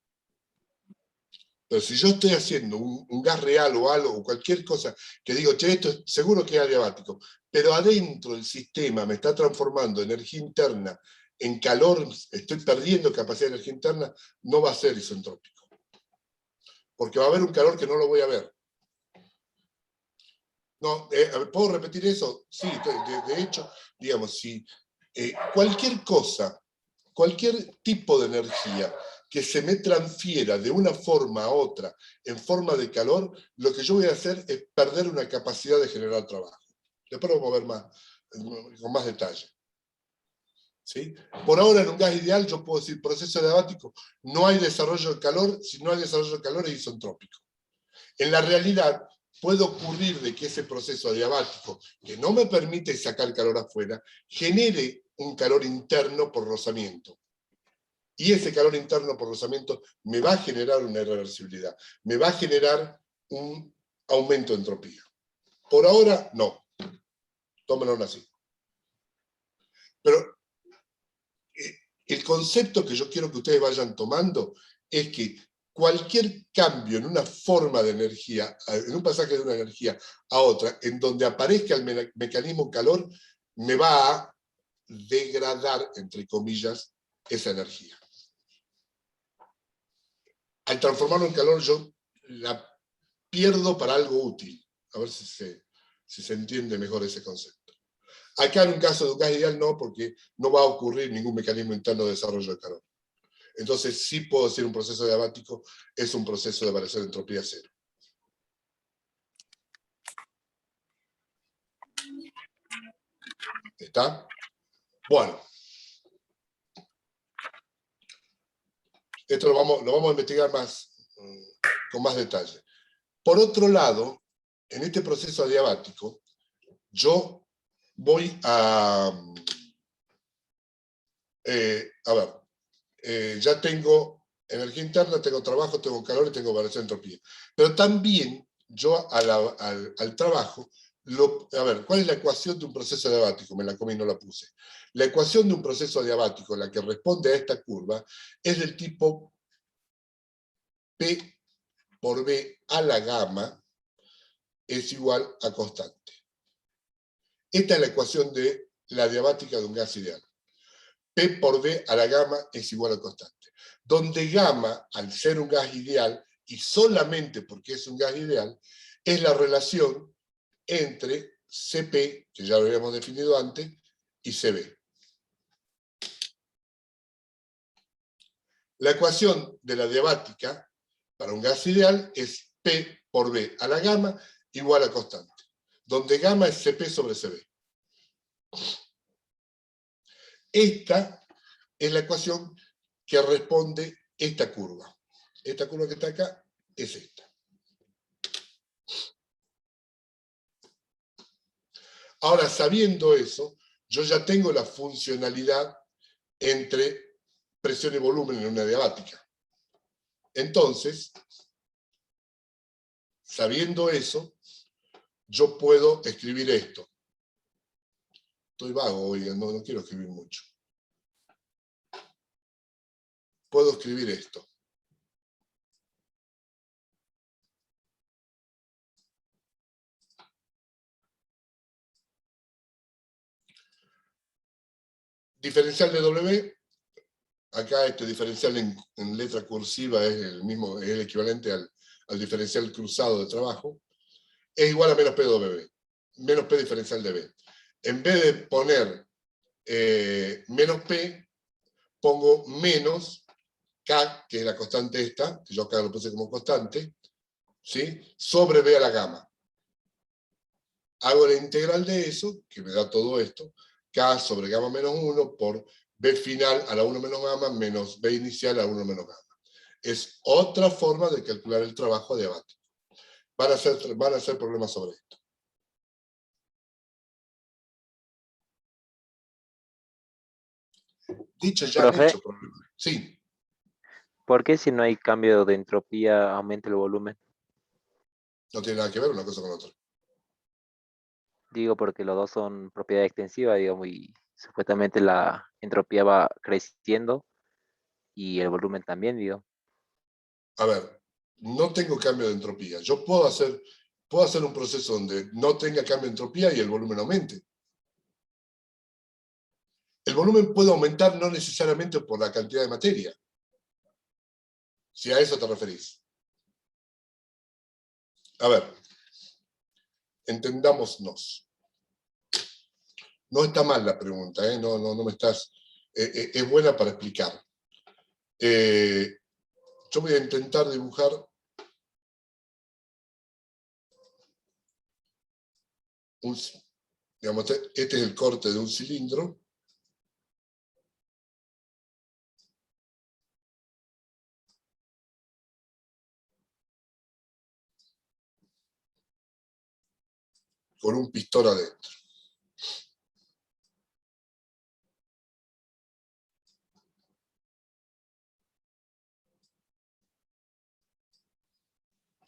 Pero si yo estoy haciendo un gas real o algo, o cualquier cosa, que digo, che, esto es seguro que es adiabático, pero adentro del sistema me está transformando energía interna en calor, estoy perdiendo capacidad de energía interna, no va a ser isentrópico. Porque va a haber un calor que no lo voy a ver. No, ¿puedo repetir eso? Sí, de hecho, digamos, si cualquier cosa, cualquier tipo de energía que se me transfiera de una forma a otra en forma de calor, lo que yo voy a hacer es perder una capacidad de generar trabajo. Después lo vamos a ver con más detalle. ¿Sí? Por ahora, en un gas ideal, yo puedo decir, proceso adiabático, no hay desarrollo de calor, si no hay desarrollo de calor es isentrópico. En la realidad, puede ocurrir de que ese proceso adiabático, que no me permite sacar calor afuera, genere un calor interno por rozamiento. Y ese calor interno por rozamiento me va a generar una irreversibilidad, me va a generar un aumento de entropía. Por ahora, no. Tómenlo así. Pero el concepto que yo quiero que ustedes vayan tomando es que cualquier cambio en una forma de energía, en un pasaje de una energía a otra, en donde aparezca el mecanismo calor, me va a degradar, entre comillas, esa energía. Al transformarlo en calor, yo la pierdo para algo útil. A ver si se entiende mejor ese concepto. Acá en un caso de un gas ideal no, porque no va a ocurrir ningún mecanismo interno de desarrollo de calor. Entonces sí puedo decir un proceso adiabático es un proceso de variación de entropía cero. ¿Está? Bueno. Esto lo vamos a investigar con más detalle. Por otro lado, en este proceso adiabático, yo voy a ver, ya tengo energía interna, tengo trabajo, tengo calor y tengo variación de entropía. Pero también yo al trabajo, a ver, ¿cuál es la ecuación de un proceso adiabático? Me la comí y no la puse. La ecuación de un proceso adiabático, la que responde a esta curva, es del tipo P por B a la gamma es igual a constante. Esta es la ecuación de la adiabática de un gas ideal. P por B a la gamma es igual a constante. Donde gamma, al ser un gas ideal, y solamente porque es un gas ideal, es la relación entre Cp, que ya lo habíamos definido antes, y Cb. La ecuación de la adiabática para un gas ideal es P por B a la gamma igual a constante. donde gamma es CP sobre CB. Esta es la ecuación que responde esta curva. Esta curva que está acá es esta. Ahora, sabiendo eso, yo ya tengo la funcionalidad entre presión y volumen en una diabática. Entonces, sabiendo eso, yo puedo escribir esto. Estoy vago hoy, no quiero escribir mucho. Puedo escribir esto. Diferencial de W, acá este diferencial en letra cursiva es el mismo, es el equivalente al diferencial cruzado de trabajo, es igual a menos P de W, menos P diferencial de B. En vez de poner menos P, pongo menos K, que es la constante esta, que yo acá lo puse como constante, ¿sí? Sobre B a la gamma. Hago la integral de eso, que me da todo esto, K sobre gamma menos 1 por B final a la 1 menos gamma menos B inicial a 1 menos gamma. Es otra forma de calcular el trabajo adiabático. Van a ser problemas sobre esto. Dicho ya, han Profe, hecho problemas. Sí. ¿por qué si no hay cambio de entropía aumenta el volumen? No tiene nada que ver una cosa con otra. Digo porque los dos son propiedad extensiva, digamos, y supuestamente la entropía va creciendo y el volumen también, digo. A ver, no tengo cambio de entropía. Yo puedo hacer un proceso donde no tenga cambio de entropía y el volumen aumente. El volumen puede aumentar no necesariamente por la cantidad de materia. Si a eso te referís. A ver, entendámonos. No está mal la pregunta, ¿eh? No me estás... es buena para explicar. Yo voy a intentar dibujar digamos, este es el corte de un cilindro. Con un pistón adentro.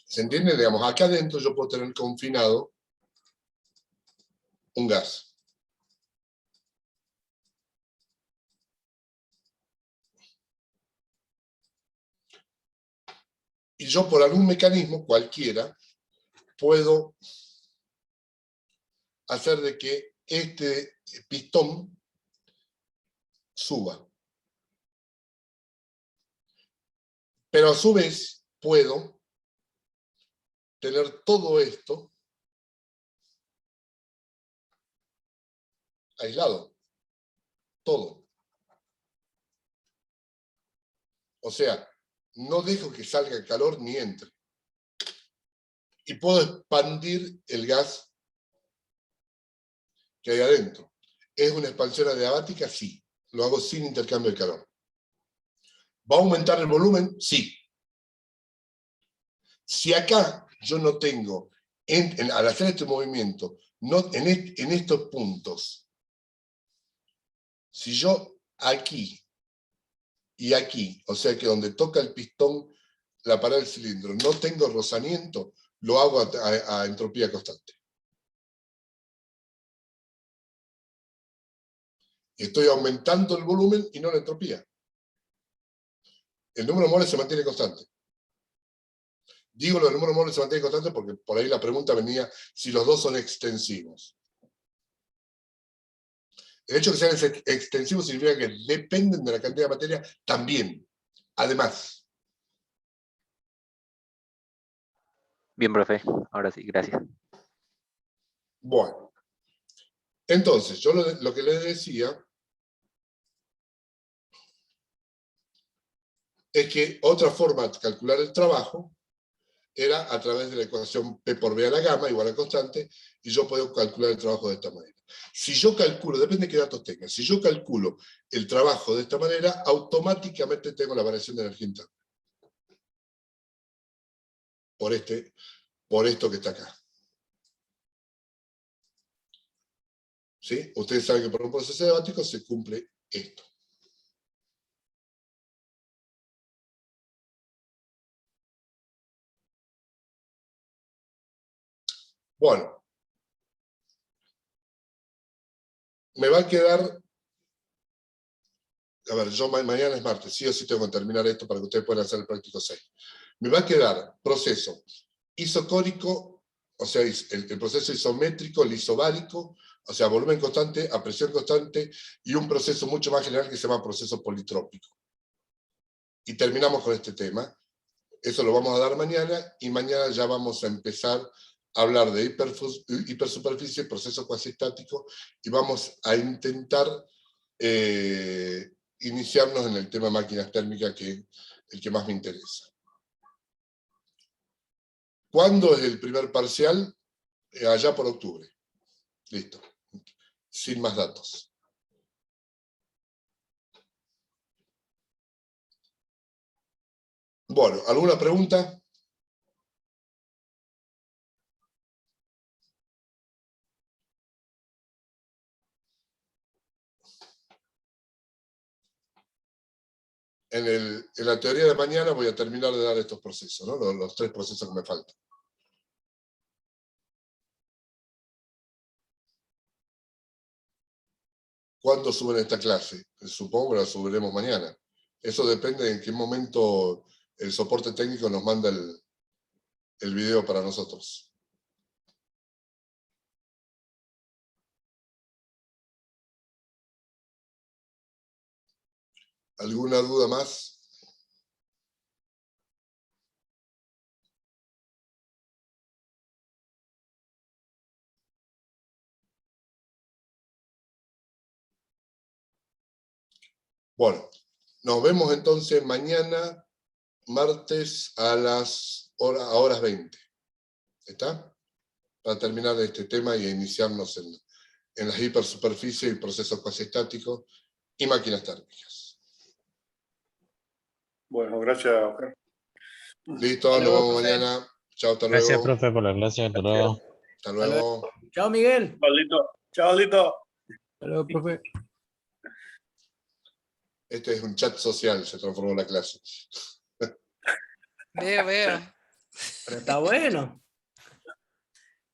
¿Se entiende? Digamos, acá adentro yo puedo tener confinado un gas. Y yo por algún mecanismo, cualquiera, puedo hacer de que este pistón suba. Pero a su vez puedo tener todo esto aislado. Todo. O sea, no dejo que salga calor ni entre. Y puedo expandir el gas que hay adentro. ¿Es una expansión adiabática? Sí. Lo hago sin intercambio de calor. ¿Va a aumentar el volumen? Sí. Si acá yo no tengo, al hacer este movimiento, en estos puntos, si yo aquí y aquí, o sea que donde toca el pistón, la pared del cilindro, no tengo rozamiento, lo hago a entropía constante. Estoy aumentando el volumen y no la entropía. El número de moles se mantiene constante. Digo lo del número de moles se mantiene constante porque por ahí la pregunta venía si los dos son extensivos. El hecho de que sean extensivos significa que dependen de la cantidad de materia también. Además. Bien, profe. Ahora sí, gracias. Bueno. Entonces, yo lo que les decía es que otra forma de calcular el trabajo era a través de la ecuación P por B a la gamma igual a constante, y yo puedo calcular el trabajo de esta manera. Si yo calculo, depende de qué datos tenga, si yo calculo el trabajo de esta manera, automáticamente tengo la variación de energía interna. Por esto que está acá. ¿Sí? Ustedes saben que por un proceso adiabático se cumple esto. Bueno. Me va a quedar... A ver, yo mañana es martes, sí o sí tengo que terminar esto para que ustedes puedan hacer el práctico 6. Me va a quedar proceso isocórico, o sea, el proceso isométrico, el isobárico, o sea, volumen constante a presión constante, y un proceso mucho más general que se llama proceso politrópico. Y terminamos con este tema. Eso lo vamos a dar mañana, y mañana ya vamos a empezar a hablar de hipersuperficie, proceso cuasi estático, y vamos a intentar iniciarnos en el tema máquinas térmicas, que es el que más me interesa. ¿Cuándo es el primer parcial? Allá por octubre. Listo. Sin más datos. Bueno, ¿alguna pregunta? En la teoría de mañana voy a terminar de dar estos procesos, ¿no? Los 3 procesos que me faltan. ¿Cuándo suben esta clase? Supongo que la subiremos mañana. Eso depende de en qué momento el soporte técnico nos manda el video para nosotros. ¿Alguna duda más? Bueno, nos vemos entonces mañana, martes, a horas 20. ¿Está? Para terminar este tema y iniciarnos en las hipersuperficies y procesos cuasi estáticos y máquinas térmicas. Bueno, gracias, Oscar. Listo, Hasta nos luego, vemos profe. mañana. Chao, hasta Gracias, luego. profe, por la clase. Hasta luego. Hasta luego. Chao, Miguel. Chao, Lito. Hasta luego, profe. Este es un chat social, se transformó en la clase. Veo. Pero está bueno.